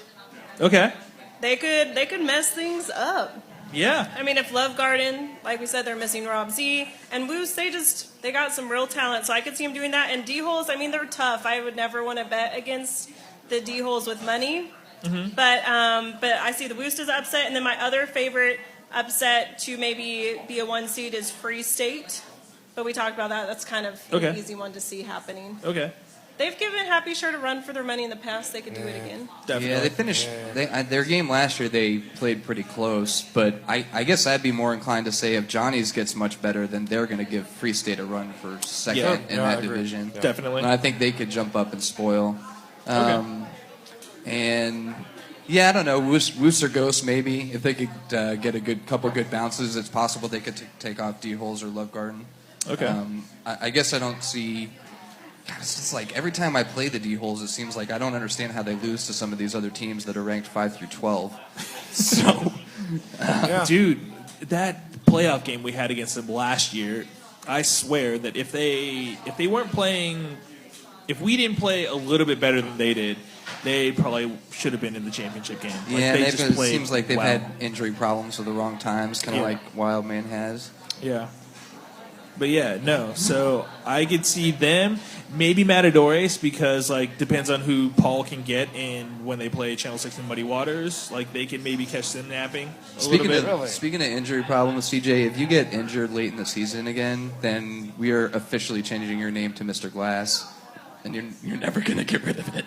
Okay. They could mess things up. Yeah. I mean, if Love Garden, like we said, they're missing Rob Z, and Woost, they got some real talent, so I could see them doing that. And D-holes, I mean, they're tough. I would never want to bet against the D-holes with money. Mm-hmm. But I see the Woost as upset, and then my other favorite upset to maybe be a 1 seed is Free State. But we talked about that. That's kind of an easy one to see happening. Okay. They've given Happy Shirt a run for their money in the past. They could do it again. Definitely. Yeah, they finished their game last year. They played pretty close, but I guess I'd be more inclined to say if Johnny's gets much better, then they're going to give Free State a run for second in that division. Yeah. Definitely. And I think they could jump up and spoil. Okay. And yeah, I don't know. Woos or Ghost maybe if they could get a couple good bounces, it's possible they could take off D-holes or Love Garden. Okay. I guess I don't see. God, it's just like every time I play the D-holes, it seems like I don't understand how they lose to some of these other teams that are ranked 5 through 12. So, dude, that playoff game we had against them last year, I swear that if they weren't playing, if we didn't play a little bit better than they did, they probably should have been in the championship game. Like, yeah, it seems like they've had injury problems at the wrong times, kind of like Wildman has. Yeah. But yeah, no. So I could see them, maybe Matadores, because like depends on who Paul can get in when they play Channel 6 and Muddy Waters. Like they can maybe catch them napping a little bit. Speaking of injury problems, CJ, if you get injured late in the season again, then we are officially changing your name to Mr. Glass. And you're never going to get rid of it.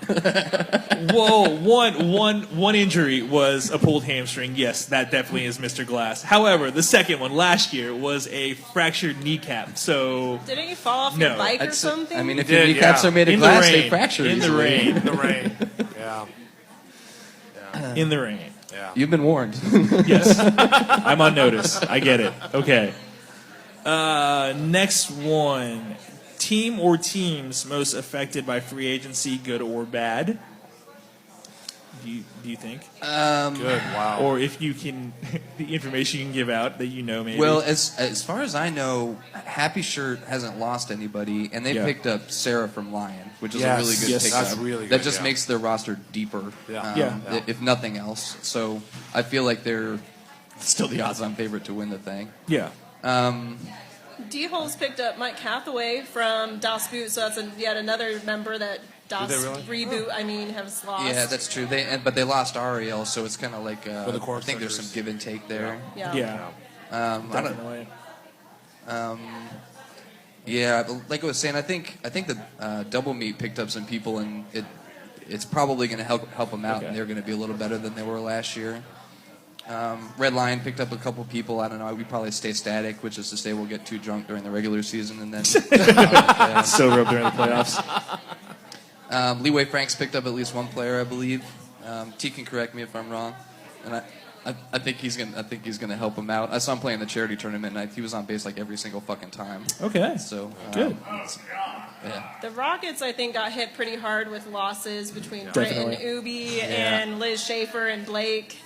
Whoa, one injury was a pulled hamstring. Yes, that definitely is Mr. Glass. However, the second one last year was a fractured kneecap. So didn't you fall off your bike or something? I mean, if your kneecaps are made of glass, they fracture in the easily. rain. In the rain. Yeah. In the rain. Yeah. You've been warned. Yes, I'm on notice. I get it. Okay. Next one. Team or teams most affected by free agency, good or bad? Do you think? Good. Wow. Or if you can, the information you can give out that you know, maybe. Well, as far as I know, Happy Shirt hasn't lost anybody, and they picked up Sarah from Lion, which is a really good pickup. That's really good. That just makes their roster deeper, if nothing else. So I feel like they're still the odds-on favorite to win the thing. Yeah. D-Holes picked up Mike Hathaway from Das Boot, so that's yet another member that Das Reboot, has lost. Yeah, that's true. But they lost Ariel, so it's kind of like the I think there's some give and take there. Yeah. Definitely. Like I was saying, I think the double meet picked up some people, and it's probably going to help them out, and they're going to be a little better than they were last year. Red Lion picked up a couple people. I don't know. We probably stay static, which is to say we'll get too drunk during the regular season and then Sober up during the playoffs. Leeway Franks picked up at least one player, I believe. T can correct me if I'm wrong, and I think he's gonna help him out. I saw him play in the charity tournament, and he was on base like every single fucking time. Okay. So good. Yeah. The Rockets, I think, got hit pretty hard with losses between Definitely. Britt and Ubi and Liz Schaefer and Blake.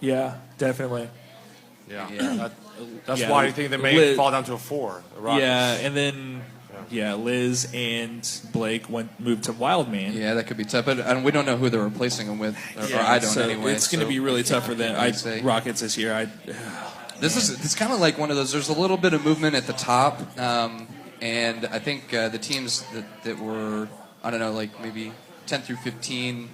Yeah, definitely. Yeah. That's why you think they may fall down to a 4. The Rockets. Yeah, and then Liz and Blake moved to Wildman. Yeah, that could be tough, but we don't know who they're replacing them with, or I don't anyway. It's going to be really tough for them. Rockets this year. It's kind of like one of those. There's a little bit of movement at the top, and I think the teams that were, I don't know, like maybe 10 through 15.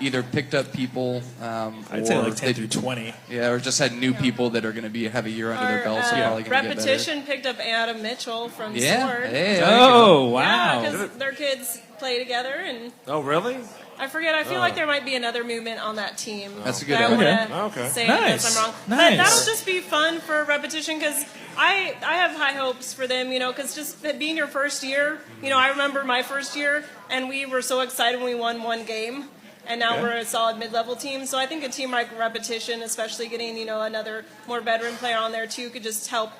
Either picked up people, I'd say like 10 through 20. Yeah, or just had new people that are going to have a year under their belt. So probably going to get better. Repetition picked up Adam Mitchell from Sword. Hey, wow. Because their kids play together, and Oh, really? I forget. I feel like there might be another movement on that team. That's a good that idea. I want to say Nice. because I'm wrong. Nice. But that'll just be fun for Repetition because I have high hopes for them, because just being your first year, I remember my first year, and we were so excited when we won one game. And now we're a solid mid-level team. So I think a team like Repetition, especially getting, another more veteran player on there too, could just help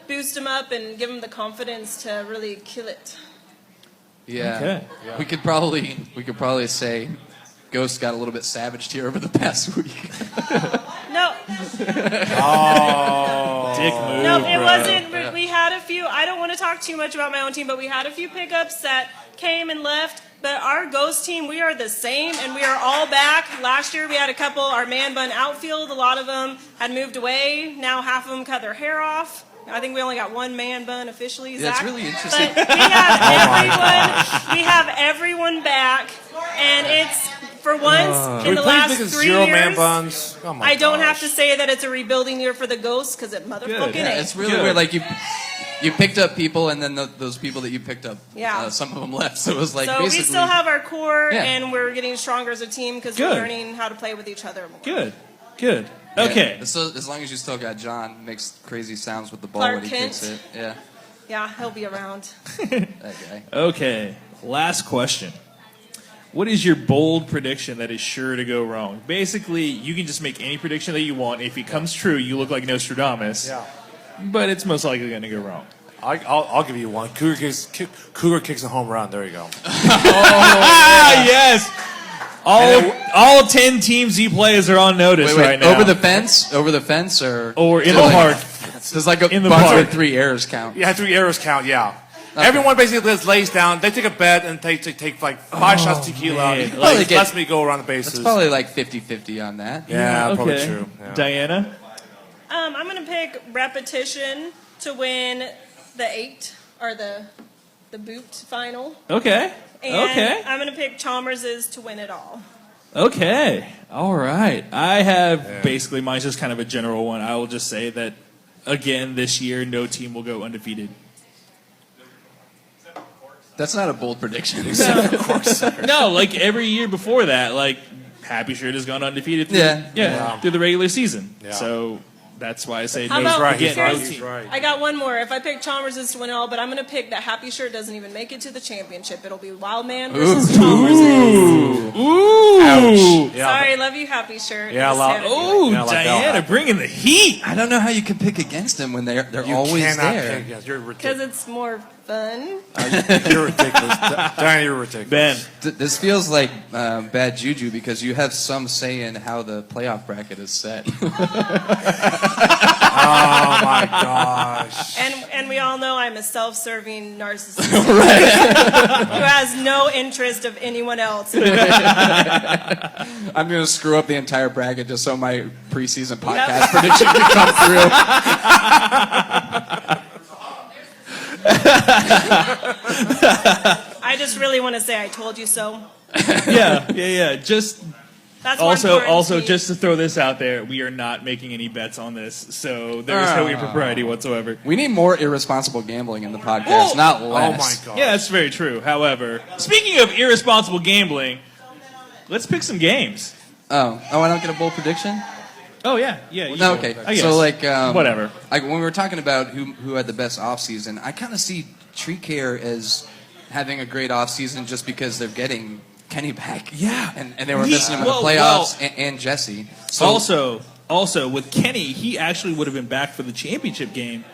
boost them up and give them the confidence to really kill it. Yeah. Okay. We could probably say Ghost got a little bit savaged here over the past week. No. Dick move. No, it wasn't. We had a few. I don't want to talk too much about my own team, but we had a few pickups that came and left. But our Ghost team, we are the same, and we are all back. Last year, we had a couple, our man bun outfield. A lot of them had moved away. Now half of them cut their hair off. I think we only got one man bun officially, Zach. That's really interesting. But we have everyone back, and it's, for once, in the last 3 zero years, man buns? Oh my I don't gosh. have to say that it's a rebuilding year for the Ghosts, because it motherfucking Yeah, ain't. it's really weird. Like you picked up people, and then those people that you picked up, Yeah. some of them left. So it was like So basically. we still have our core, Yeah. and we're getting stronger as a team because we're learning how to play with each other more. Good. Yeah, Okay. So as long as you still got John, makes crazy sounds with the ball Clark when he Kent. kicks it. Yeah, Yeah, he'll be around. that guy. Okay. Last question. What is your bold prediction that is sure to go wrong? Basically, you can just make any prediction that you want. If it comes true, you look like Nostradamus. Yeah. But it's most likely going to go wrong. I'll give you one. Cougar kicks a home run. There you go. Yes. All 10 teams he plays are on notice right now. Over the fence, or in the park. Does like a In the bunch park. of 3 errors count? Yeah, 3 arrows count, yeah. Okay. Everyone basically lays down. They take a bet and they take like 5 shots of tequila. man. Like, lets me go around the bases. It's probably like 50-50 on that. Yeah, probably okay. true. Yeah. Diana? I'm going to pick Repetition to win the 8, or the boot final. Okay. And I'm going to pick Chalmers's to win it all. Okay. All right. I have basically, mine's just kind of a general one. I will just say that, again, this year, no team will go undefeated. That's not a bold prediction. No, like every year before that, like Happy Shirt has gone undefeated through, through the regular season. Yeah. So that's why I say How no. about, He's Again, right. no He's team. right. I got one more. If I pick Chalmers's to win it all, but I'm going to pick that Happy Shirt doesn't even make it to the championship. It'll be Wildman versus Chalmers's. Ooh. Yeah, Sorry, love you, Happy Shirt. Yeah, Just love- had to do it. Ooh, Yeah, like Diana that. bringing the heat. I don't know how you can pick against them when they're You always cannot there. pick against. You're Because ridiculous. it's more fun. You're ridiculous. Diana, you're ridiculous. Ben. This feels like bad juju because you have some say in how the playoff bracket is set. Oh my gosh. And we all know I'm a self-serving narcissist who has no interest of anyone else. I'm going to screw up the entire bracket just so my preseason podcast prediction can come through. I just really want to say I told you so. Yeah. Just That's more important to also me. just to throw this out there, we are not making any bets on this, so there is no impropriety whatsoever. We need more irresponsible gambling in the podcast, not Oh less. my god. Yeah, that's very true. However, speaking of irresponsible gambling, let's pick some games. Oh, I don't get a bold prediction? Oh yeah. You No, go. okay. I guess. So whatever. Like when we were talking about who had the best offseason, I kind of see Tree Care as having a great offseason just because they're getting Kenny back. Yeah. And they were missing him in the playoffs and Jesse. So Also with Kenny, he actually would have been back for the championship game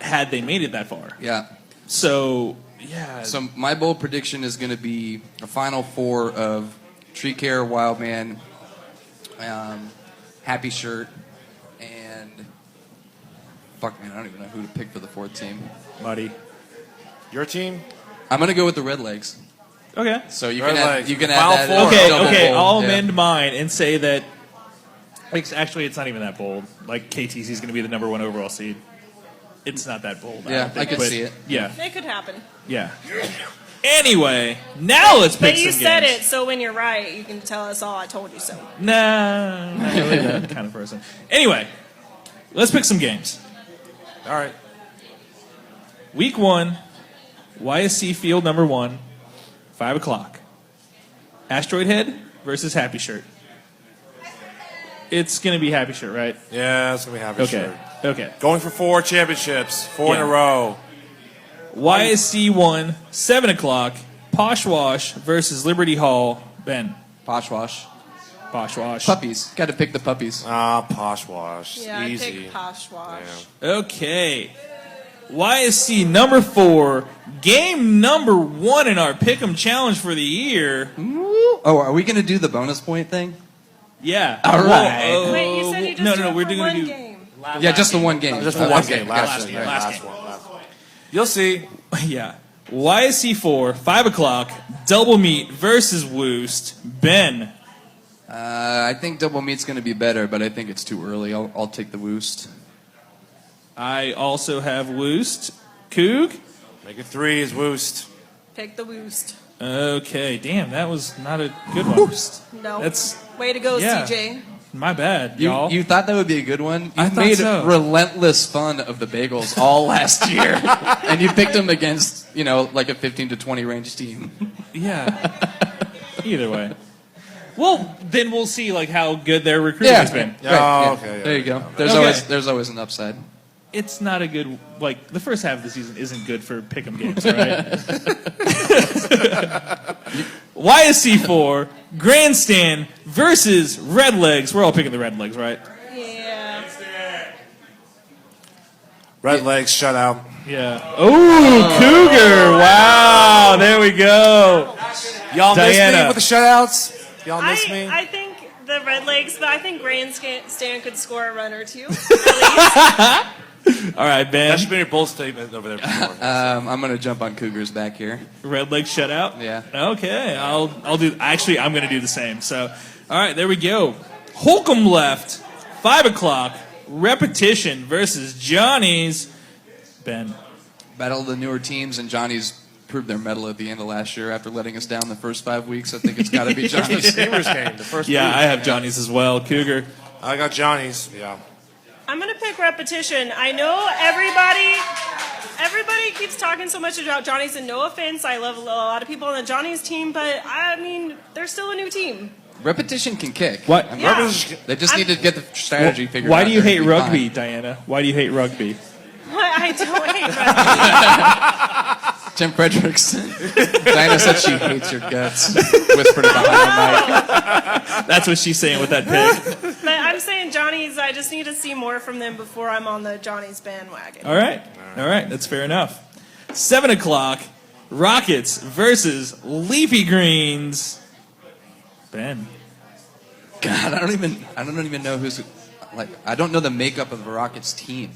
had they made it that far. yeah. So yeah. So my bold prediction is going to be a Final Four of Tree Care, Wildman, Happy Shirt, and fuck man, I don't even know who to pick for the fourth team. Muddy. Your team? I'm going to go with the Redlegs. Okay. So you Red can add, Legs. you can Final add that. Four. double Okay. bold. I'll Yeah. amend mine and say that. Actually, it's not even that bold. Like KTC is going to be the number 1 overall seed. It's not that bold. Yeah, don't think, I could but see it. Yeah. It could happen. Yeah. Anyway, now let's pick But you some said games. it, so when you're right, you can tell us all I told you so. Nah, not really that kind of person. Anyway, let's pick some games. All right. Week 1, YSC Field number 1, 5 o'clock. Asteroid Head versus Happy Shirt. It's going to be Happy Shirt, right? Yeah, it's going to be happy. Okay. Sure. Okay. Going for 4 championships, 4 in Yeah. a row. YSC 1, 7 o'clock. Poshwash versus Liberty Hall. Ben. Poshwash. Poshwash. Puppies. Got to pick the puppies. Posh wash. Yeah, I Easy. pick Posh Wash. Okay. YSC number 4. Game number 1 in our Pick'em Challenge for the year. Oh, are we going to do the bonus point thing? Yeah. All right. Whoa, Wait, you said you just no, do no, it we're for doing one game. Yeah, just the one game. Just the one game. Last Last game. one. Last Last one. You'll see. Yeah. YSC 4, 5 o'clock. Double Meat versus Woost. Ben. I think double meat's going to be better, but I think it's too early. I'll take the Woost. I also have Woost. Coog. Make it 3 is Woost. Pick the Woost. Okay. Damn, that was not a good one. No. That's Way to go, yeah. CJ. my bad, You, y'all. you thought that would be a good one? You I thought made so. relentless fun of the Bagels all last year. And you picked them against, like a 15 to 20 range team. Yeah. Either way. Well, then we'll see like how good their recruiting has been. Yeah. Right, Oh, okay, yeah. There you go. Okay. There's always an upside. It's not a good like the first half of the season isn't good for pick'em games, all right? YSC 4 Grandstand versus Redlegs. We're all picking the Redlegs, right? Yeah. Red Legs shutout. Yeah. Oh, Cougar! Wow, there we go. Y'all miss Diana. me with the shutouts? Y'all miss me? I think the Red Legs, but I think Grandstand could score a run or two. All right, Ben. That should be your bold statement over there. I'm going to jump on Cougars back here. Redleg shutout. Yeah. Okay, I'll do. Actually, I'm going to do the same. So, all right, there we go. Holcomb left. 5 o'clock. Repetition versus Johnny's. Ben. Battle of the newer teams, and Johnny's proved their mettle at the end of last year after letting us down the first 5 weeks. I think it's got to be Johnny's. Steamers game. The first Yeah, week. I have Johnny's as well. Cougar. I got Johnny's. Yeah. I'm going to pick Repetition. I know everybody keeps talking so much about Johnny's, and no offense, I love a lot of people on the Johnny's team, but I mean, they're still a new team. Repetition can kick. What? I mean, Yeah. They just need to get the strategy figured out. Why do you They're hate gonna be rugby, fine. Diana? Why do you hate rugby? I don't hate Repetition. Tim Fredericks. Diana said she hates your guts. Whispered it behind the mic. That's what she's saying with that pick. But I'm saying Johnny's, I just need to see more from them before I'm on the Johnny's bandwagon. All right. That's fair enough. 7 o'clock, Rockets versus Leafy Greens. Ben. God, I don't even know who's like. I don't know the makeup of the Rockets team.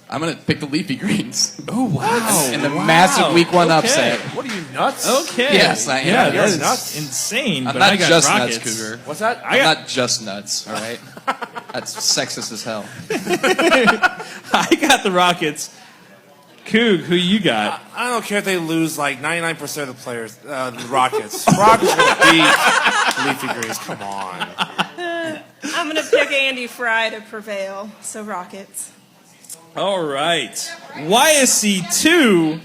I'm gonna pick the Leafy Greens. Oh wow! In a massive Week 1 upset. What are you, nuts? Okay. Yes, I am. Yeah, You're that is nuts. insane. I'm but not I got just Rockets. nuts, Cougar. What's that? I'm not just nuts. All right. That's sexist as hell. I got the Rockets. Coog, who you got? I don't care if they lose like 99% of the players, the Rockets. Rockets will beat Leafy Greens. Come on. I'm going to pick Andy Fry to prevail. So Rockets. All right. YSC 2.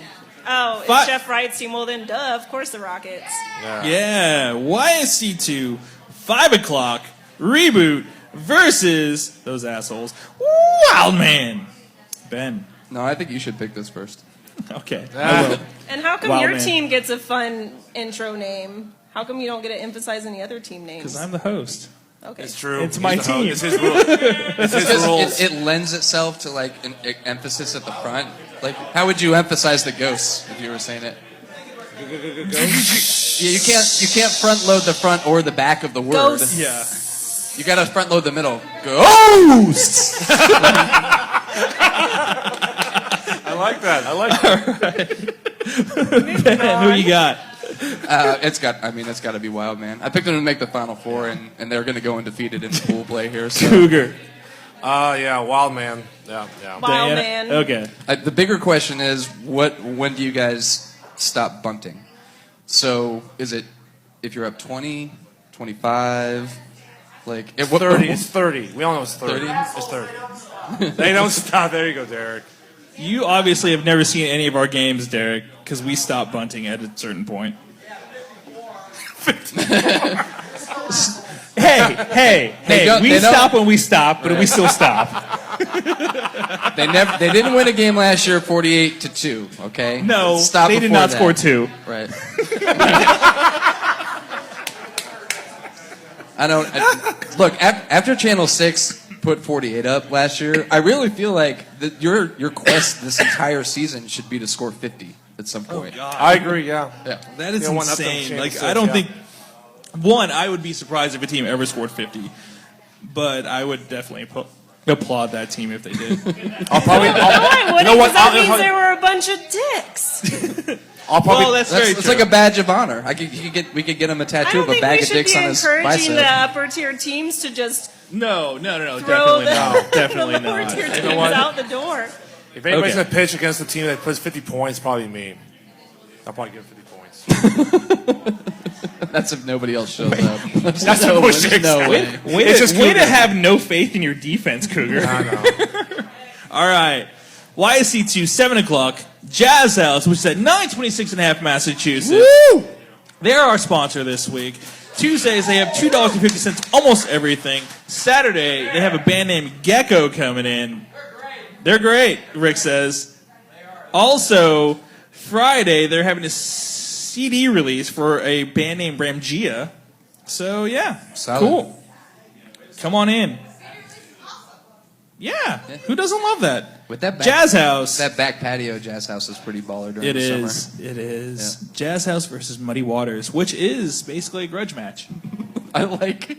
Oh, it's Chef Wright's team. Well, then, duh, of course the Rockets. Yeah. YSC 2, 5 o'clock, Reboot versus those assholes. Wildman. Ben. No, I think you should pick this first. Okay. I will. And how come Wildman. your team gets a fun intro name? How come you don't get to emphasize any other team names? Because I'm the host. Okay. It's true. It's my He's the team. host. It's his rules. It's his rules. It lends itself to like an emphasis at the front. Like, how would you emphasize the ghosts if you were saying it? Yeah, you can't front load the front or the back of the word. Ghosts. Yeah. You gotta front load the middle. Ghosts. I like that. I like that. Ben, who you got? It's got to be Wild Man. I picked them to make the Final Four, and they're gonna go undefeated in pool play here. So. Cougar. Yeah, Wild Man. Yeah. Wild Diana? Man. Okay. The bigger question is, when do you guys stop bunting? So is it if you're up 20, 25, like 30. It's 30. We all know it's 30. 30? It's 30. They don't stop. There you go, Derek. You obviously have never seen any of our games, Derek, because we stop bunting at a certain point. Hey! We stop when we stop, but we still stop. They didn't win a game last year, 48-2. Okay. No, Stop they did before not that. score 2. Right. I don't look after Channel 6 put 48 up last year. I really feel like your quest this entire season should be to score 50 at some point. I agree, yeah. That is Yeah, one up to insane. Channel Like 6, I don't yeah. think one. I would be surprised if a team ever scored 50, but I would definitely applaud that team if they did. I'll probably. No, I wouldn't, You know what? because that I'll- means there were a bunch of dicks. I'll probably. Well, that's very It's true. like a badge of honor. We could get him a I tattoo don't of a think bag we of should dicks be on his encouraging the bicep. upper tier teams to just No, throw definitely the, not. Definitely the lower not. tier know teams what? out the door. If anybody's Okay. gonna pitch against the team that puts 50 points, probably me. I'll probably give 50 points. That's if nobody else shows up. That's no, what there's no way. Way just to Cougar. have no faith in your defense, Cougar. I know. All right. YSC2, 7 o'clock, Jazz House, which is at 926 and a half Massachusetts. Woo! They're our sponsor this week. Tuesdays, they have $2.50 almost everything. Saturday, they have a band named Gecko coming in. They're great, Rick says. Also, Friday, they're having a CD release for a band named Bramgia. So, yeah, Solid. cool. Come on in. Yeah, who doesn't love that? With that back, Jazz House. That back patio Jazz House is pretty baller during It the summer. is. It is. Jazz House versus Muddy Waters, which is basically a grudge match. I like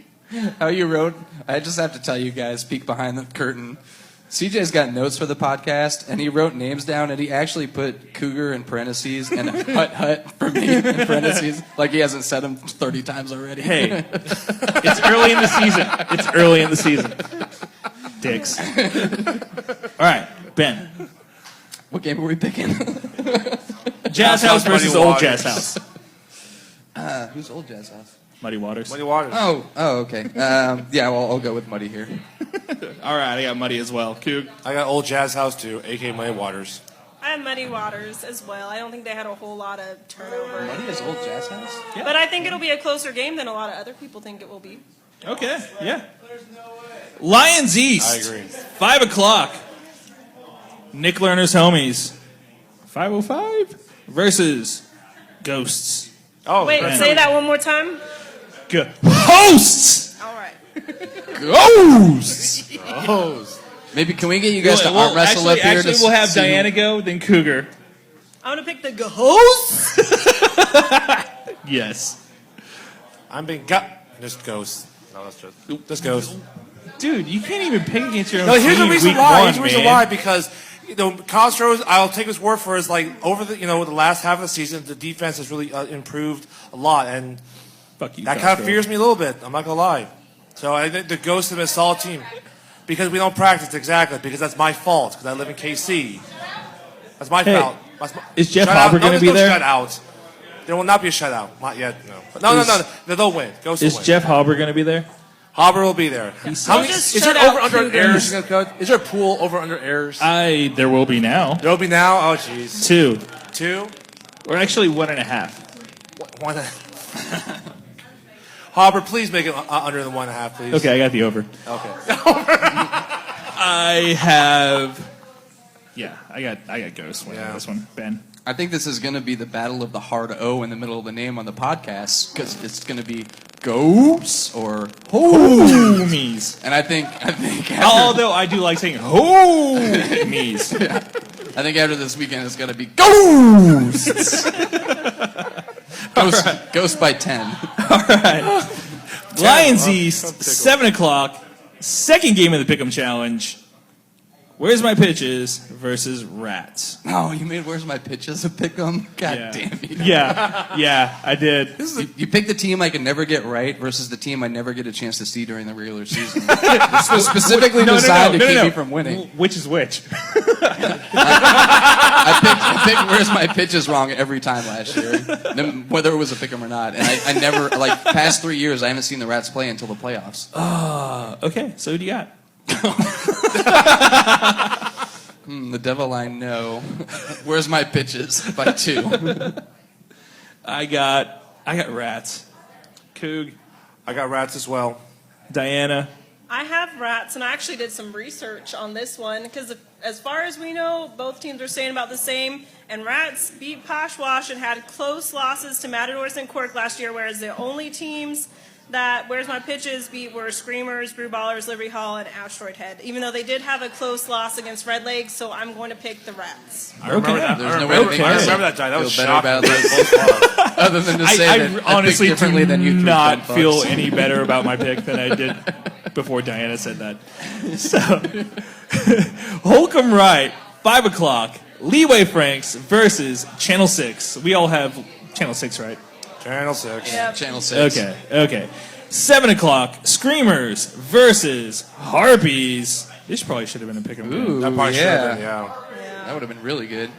how you wrote. I just have to tell you guys, peek behind the curtain. CJ's got notes for the podcast, and he wrote names down, and he actually put Cougar in parentheses and Hut for me in parentheses, like he hasn't said them 30 times already. Hey, it's early in the season. It's early in the season. Dicks. All right, Ben. What game are we picking? Jazz House versus Muddy Old Waters. Jazz House. Who's Old Jazz House? Muddy Waters. Muddy Waters. Oh, okay. Yeah, well, I'll go with Muddy here. All right, I got Muddy as well. Coog. I got Old Jazz House too, aka Muddy Waters. I have Muddy Waters as well. I don't think they had a whole lot of turnover. Muddy is Old Jazz House? But I think it'll be a closer game than a lot of other people think it will be. Okay, yeah. Lions East. I agree. 5 o'clock. Nick Lerner's homies. 505 versus Ghosts. Oh, Wait, that's say that one more time. Hosts! All right. Ghosts! Hose. Maybe can we get you guys to arm wrestle up here? Actually, to we'll have see who- Diana go, then Cougar. I'm going to pick the Ghosts. Yes. I'm being just Ghost. No, that's just Ghost. Dude, you can't even pick against your own No, here's team the reason week why. one, Here's the reason man. why. Because Kyle Stroh's, I'll take his word for it, is like over the the last half of the season, the defense has really improved a lot, and Fuck you, that Kyle kind of Stroh. fears me a little bit. I'm not gonna lie. So I think the Ghosts have been a solid team because we don't practice exactly because that's my fault because I live in KC. That's my fault. Is Jeff Shutout. Hopper going to be No, there? there's no shutout. There will not be a shutout. Not yet. No. But no. They'll win. Ghosts will Is win. Jeff Hopper going to be there? Hopper will be there. How many? just Is shut there out over under Cougars. errors? Is there a pool over under errors? There will be now. There'll be now. Oh, jeez. 2. 2. Or actually 1.5. One. Hopper, please make it under the 1.5, please. Okay, I got the over. Okay. I have... Yeah, I got Ghost winning Yeah. this one. Ben? I think this is going to be the battle of the hard O in the middle of the name on the podcast because it's going to be Ghosts or Homies. And I think after, Although I do like saying homies. I think after this weekend it's going to be Ghosts. Ghost by 10. All right. Lions East, 7 o'clock. Second game of the Pick'em Challenge. Where's My Pitches versus Rats. Oh, you made Where's My Pitches a pick 'em? God Yeah. damn you. Yeah, I did. You picked the team I can never get right versus the team I never get a chance to see during the regular season. This was specifically designed to keep me from winning. Which is which? I picked Where's My Pitches wrong every time last year, whether it was a pick 'em or not. And I never, past 3 years, I haven't seen the Rats play until the playoffs. Okay, so who do you got? The devil I know. Where's My Pitches by 2. I got Rats. Coog. I got Rats as well. Diana. I have Rats, and I actually did some research on this one because as far as we know, both teams are saying about the same. And Rats beat Poshwash and had close losses to Matadors and Cork last year, whereas the only teams that Where's My Pitches beat were Screamers, Brew Ballers, Liberty Hall, and Asteroid Head. Even though they did have a close loss against Red Lake, so I'm going to pick the Rats. I remember that. There's no I way to remember, make I myself remember that, Jai. That was feel better shocking. about other than to say I that honestly I picked differently do than you. not feel any better about my pick than I did before Diana said that. So, Holcomb Wright, 5 o'clock. Leeway Franks versus Channel 6. We all have Channel 6, right? Channel 6. Yep. Channel 6. Okay. 7 o'clock. Screamers versus Harpies. This probably should have been a pick 'em. Ooh, That probably should yeah. have been, yeah. That would have been really good.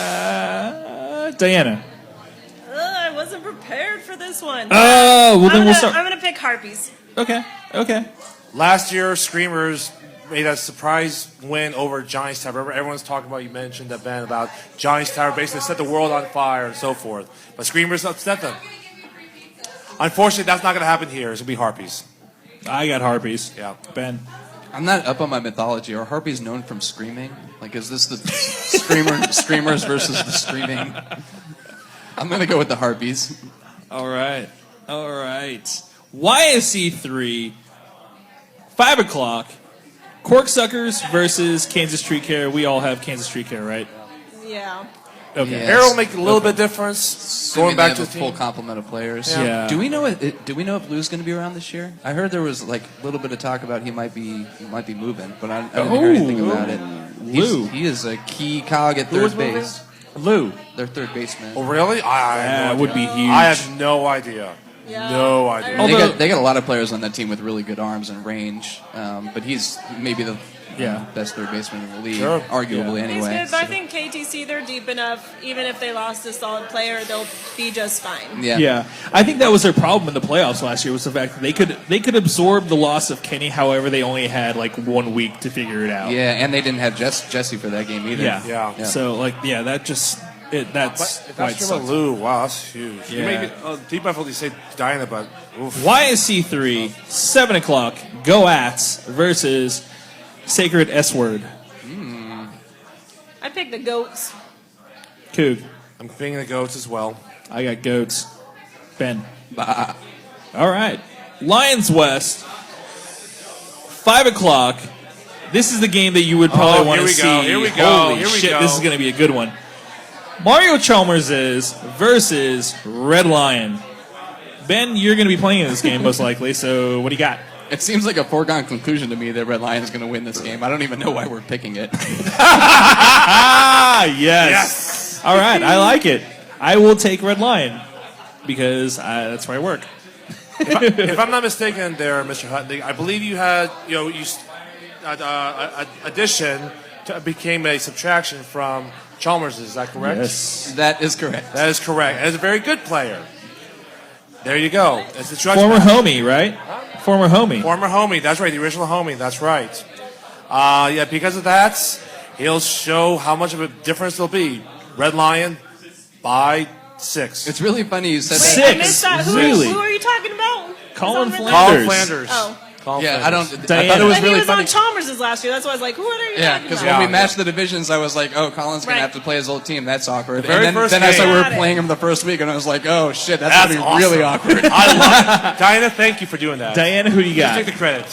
Yeah. Diana. I wasn't prepared for this one. Oh, well then we'll I'm start. going to pick Harpies. Okay. Last year, Screamers made a surprise win over Giants Tower. Remember, everyone's talking about, you mentioned that, Ben, about Giants Tower basically set the world on fire and so forth. But Screamers upset them. Unfortunately, that's not going to happen here. It's going to be Harpies. I got Harpies. Yeah. Ben. I'm not up on my mythology. Are harpies known from screaming? Is this the screamers versus the screaming? I'm going to go with the harpies. All right. YSC 3, 5 o'clock. Corksuckers versus Kansas Tree Care. We all have Kansas Tree Care, right? Yeah. Okay. Yeah. Harold make a little bit difference going back to the the full team. complement of players. Yeah. Do we know if Lou's going to be around this year? I heard there was a little bit of talk about he might be moving, but I didn't hear anything about it. Lou. He is a key cog at Lou third is moving? base. Lou. Their third baseman. Oh, really? I have no That would be idea. huge. I have no idea. Yeah. No idea. I Although- They got a lot of players on that team with really good arms and range, but he's maybe the best third baseman in the league, Sure. arguably He's anyway. good, but I think KTC, they're deep enough. Even if they lost a solid player, they'll be just fine. Yeah, I think that was their problem in the playoffs last year was the fact that they could absorb the loss of Kenny. However, they only had 1 week to figure it out. Yeah, and they didn't have Jesse for that game either. Yeah. Yeah. So that just that's But if why it that's true sucks. about Lou, wow, that's huge. Yeah. You may be, deep enough to say Diana, but oof. YSC 3, 7 o'clock. Go Ats versus Sacred S Word. I picked the Goats. Coog. I'm picking the Goats as well. I got Goats. Ben. Bah. All right. Lions West, 5 o'clock. This is the game that you would probably want here to we go, see. here we go, Holy here we shit, go. this is going to be a good one. Mario Chalmers is versus Red Lion. Ben, you're going to be playing in this game most likely, so what do you got? It seems like a foregone conclusion to me that Red Lion is going to win this game. I don't even know why we're picking it. Yes. All right, I like it. I will take Red Lion because that's where I work. If I'm not mistaken, there, Mr. Hutton, I believe you had, addition became a subtraction from Chalmers. Is that correct? Yes. That is correct. That is correct. And is a very good player. There you go. It's the Former homie, right? Former homie. Former homie. That's right. The original homie. That's right. Because of that, he'll show how much of a difference there'll be. Red Lion by 6. It's really funny you said Wait, that. I missed that. Really? Who are you talking about? Colin Who's on Red Flanders. Lion? Colin Flanders. Oh. Colin Yeah, Flanders. I Diana. thought it was And really he was funny. on Chalmers' last year. That's why I was like, who are you Yeah, talking because about? when we matched the divisions, I was like, oh, Colin's going Right. to have to play his old team. That's awkward. very And first then I saw we game. were Got it. playing him the first week, and I was like, oh, shit, that's That's going to be awesome. really awkward. I love it. Diana, thank you for doing that. Diana, who do you Just got? take the credit.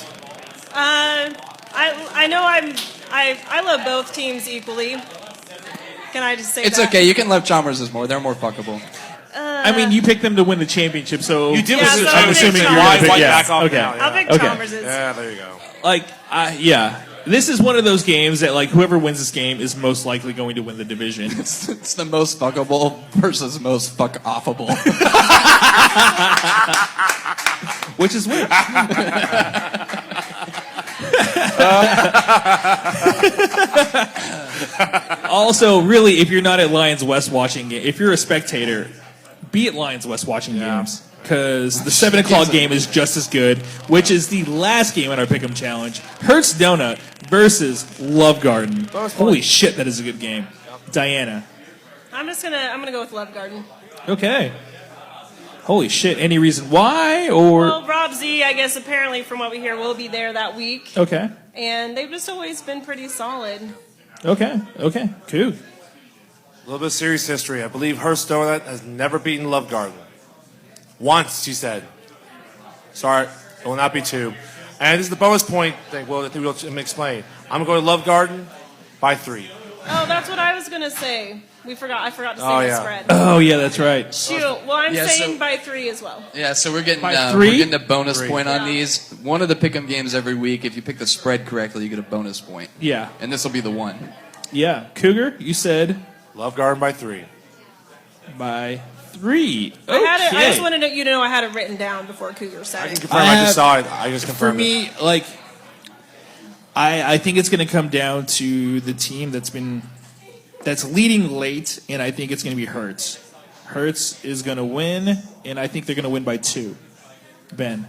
I know I love both teams equally. Can I just say It's that? okay. You can love Chalmers more. They're more fuckable. I mean, you picked them to win the championship, so You did Yeah, with the so I'm I'll assuming pick you're Chalmers. gonna pick- Why yeah. back off Okay. now? I'll pick Okay. Chalmers. Yeah, there you go. Yeah. This is one of those games that, like, whoever wins this game is most likely going to win the division. It's the most fuckable versus most fuck offable. Which is weird. Also, really, if you're not at Lions West watching it, if you're a spectator, be at Lions West watching games. Because the 7 o'clock game is just as good, which is the last game in our Pick'em Challenge. Hertz Donut versus Love Garden. Holy shit, that is a good game. Diana. I'm gonna go with Love Garden. Okay. Holy shit, any reason why? Or. Well, Rob Z, I guess apparently from what we hear, will be there that week, Okay. and they've just always been pretty solid. Okay. Cool. A little bit of serious history. I believe Hertz Donut has never beaten Love Garden. Once, she said. Sorry, it will not be 2. And this is the bonus point thing. Well, I think we'll explain. I'm going to Love Garden by 3. Oh, that's what I was gonna say. I forgot to say Oh, the yeah. spread. Oh, yeah, that's right. Shoot. Well, I'm Yeah, saying so- by 3 as well. Yeah, so we're getting By 3? we're getting a bonus 3. point on Yeah. these. One of the pick'em games every week. If you pick the spread correctly, you get a bonus point. Yeah. And this will be the one. Yeah. Cougar, you said Love Garden by 3. by 3. I just wanted you to know I had it written down before Cougar said I can it. confirm. I I just have- saw it. I just For confirmed it. me, like, I think it's going to come down to the team that's leading late, and I think it's going to be Hertz. Hertz is going to win, and I think they're going to win by 2. Ben.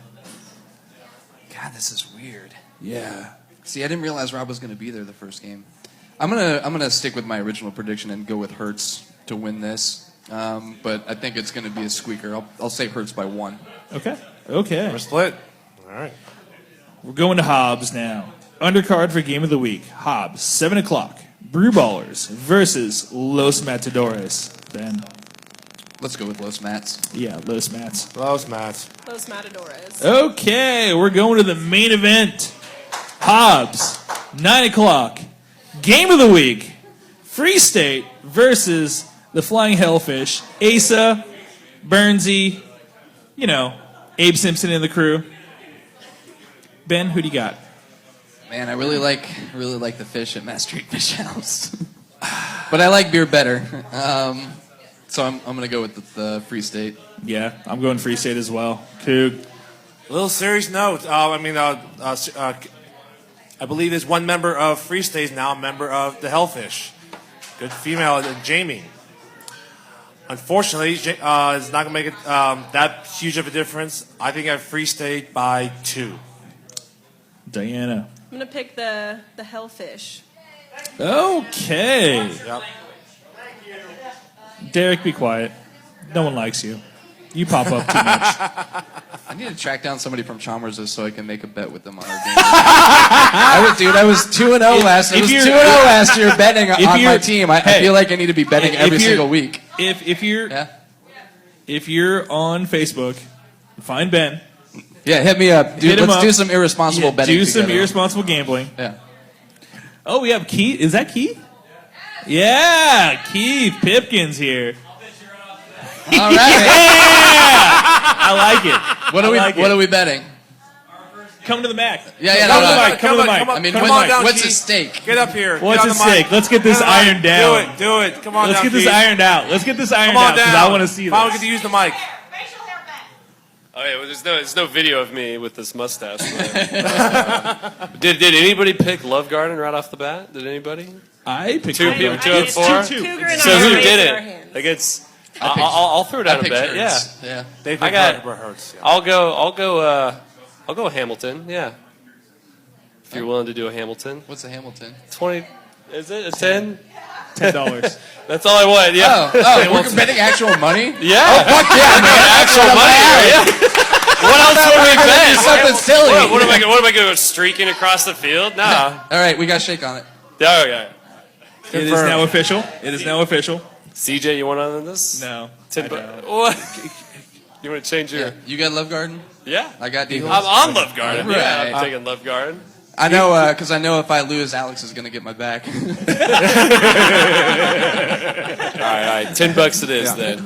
God, this is weird. Yeah. See, I didn't realize Rob was going to be there the first game. I'm gonna stick with my original prediction and go with Hertz to win this. But I think it's going to be a squeaker. I'll say Hertz by 1. Okay. We're split. All right. We're going to Hobbs now. Undercard for Game of the Week. Hobbs, 7 o'clock. Brewballers versus Los Matadores. Ben. Let's go with Los Mats. Yeah, Los Mats. Close, Matt. Those Matadores. Okay, we're going to the main event. Hobbs, 9 o'clock. Game of the Week. Free State versus the Flying Hellfish. Asa, Burnsy, Abe Simpson and the crew. Ben, who do you got? Man, I really like the fish at Mass Street Fish House. But I like beer better. So I'm going to go with the Free State. Yeah, I'm going Free State as well. Coog. A little serious note. I believe there's one member of Free State now a member of the Hellfish. Good female, Jamie. Unfortunately, is not going to make it that huge of a difference. I think I have Free State by 2. Diana. I'm gonna pick the Hellfish. Okay. Yep. Derek, be quiet. No one likes you. You pop up too much. I need to track down somebody from Chalmers so I can make a bet with them on our game. I was 2-0 last. I was 2-0 last year betting on my team. I feel like I need to be betting every single week. If you're Yeah. if you're on Facebook, find Ben. Yeah, hit me up. Hit him Let's up. do some irresponsible betting. Do some together. irresponsible gambling. Yeah. Oh, we have Keith. Is that Keith? Yeah, Keith Pipkins here. All right. Yeah, I like it. What are we betting? Come to the Mac. Yeah, Come to the no. mic. Come to the mic. I mean, Come on down, what's Keith. at stake? Get up here. What's Get at on the mic. stake? Let's get this Get on the mic. ironed down. Do it. Come on Let's down, get this Keith. ironed out. Let's get this ironed Come on out because down. I want to see Finally this. get to use the mic. Oh yeah, well, there's no video of me with this mustache. Did anybody pick Love Garden right off the bat? Did anybody? I picked Two it. people, It's 2 out of 4. 2-2. Cougar and So I who are did raising our it? hands. Like it's. I'll throw down a bet. Yeah. Yeah. They I got- Hurts. Yeah. I'll go Hamilton. Yeah. If you're willing to do a Hamilton, What's a Hamilton? 20. Is it a 10? $10. That's all I want. Yeah. We're betting actual money? Yeah. Oh, fuck yeah, man. Actual money here. Yeah. What else would we bet? Something silly. What am I going to go streaking across the field? Nah. All right, we got shake on it. Oh, yeah. It is now official. It is now official. CJ, you want on this? No. 10 I don't. What? You want to change your? Yeah. You got Love Garden? Yeah. I got Eagles. I'm on Love Garden. Right. Yeah, I'm taking Love Garden. I know, because I know if I lose, Alex is going to get my back. All right. $10 it is then.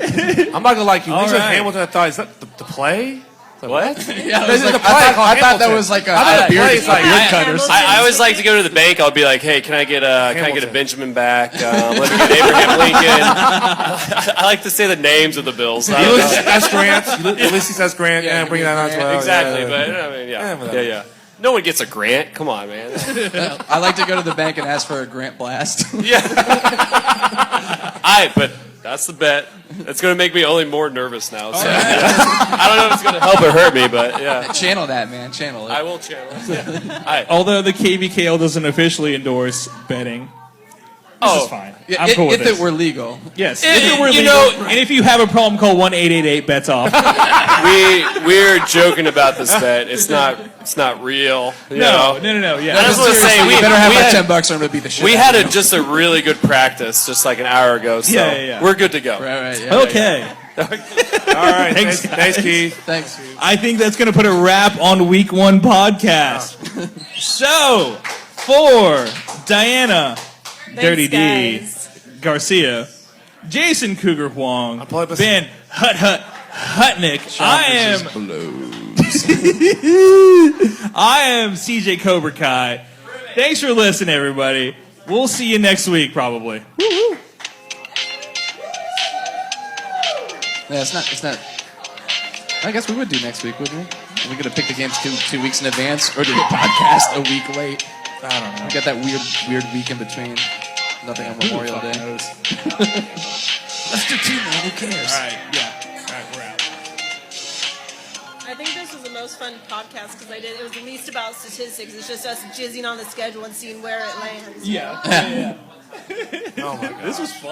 I'm not gonna like you. When you said right. Hamilton, I thought, is that the play? What? Yeah, This is the play. I called thought that Hamilton. was like I thought the play is like Hamilton. I always like to go to the bank. I'll be like, hey, can I get a Hamilton. Benjamin back? Let me get Abraham Lincoln. I like to say the names of the Bills. I don't know. Ulysses S. Grant. Ulysses S. Grant. Yeah, bring that on as well. Exactly, Yeah. but I mean, Yeah, yeah. No one gets a grant. Come on, man. I like to go to the bank and ask for a grant blast. Yeah. But that's the bet. It's going to make me only more nervous now. So I don't know if it's going to help or hurt me, but yeah. Channel that, man. Channel it. I will channel it. Yeah. All right. Although the KVKL doesn't officially endorse betting, this is fine. Yeah, I'm cool with if this. it were legal. Yes. If If it were you legal, know- and if you have a problem, call 1-888-BETS-OFF. We're joking about this bet. It's not real. You know? No. Yeah. I just want to say You we better have we my had- $10 or I'm going to beat the shit We out had of you. just a really good practice just like an hour ago, so Yeah. we're good to go. Right, yeah. Okay. All right. Thanks, Thanks, Keith. Thanks. I think that's going to put a wrap on Week 1 podcast. So, for Diana, Dirty D, guys. Garcia, Jason Cougar Huang, Applaud- Ben Hutnick, I am CJ Cobra Kai. Thanks for listening, everybody. We'll see you next week, probably. Yeah, it's not. I guess we would do next week, wouldn't we? Are we going to pick the games 2 weeks in advance or do the podcast a week late? I don't know. We got that weird week in between. Nothing on Memorial Day. Knows? Let's do 2, man. Who cares? All right, yeah. All right, we're out. I think this was the most fun podcast because it was the least about statistics. It's just us jizzing on the schedule and seeing where it lands. Yeah. Oh my God. This was fun.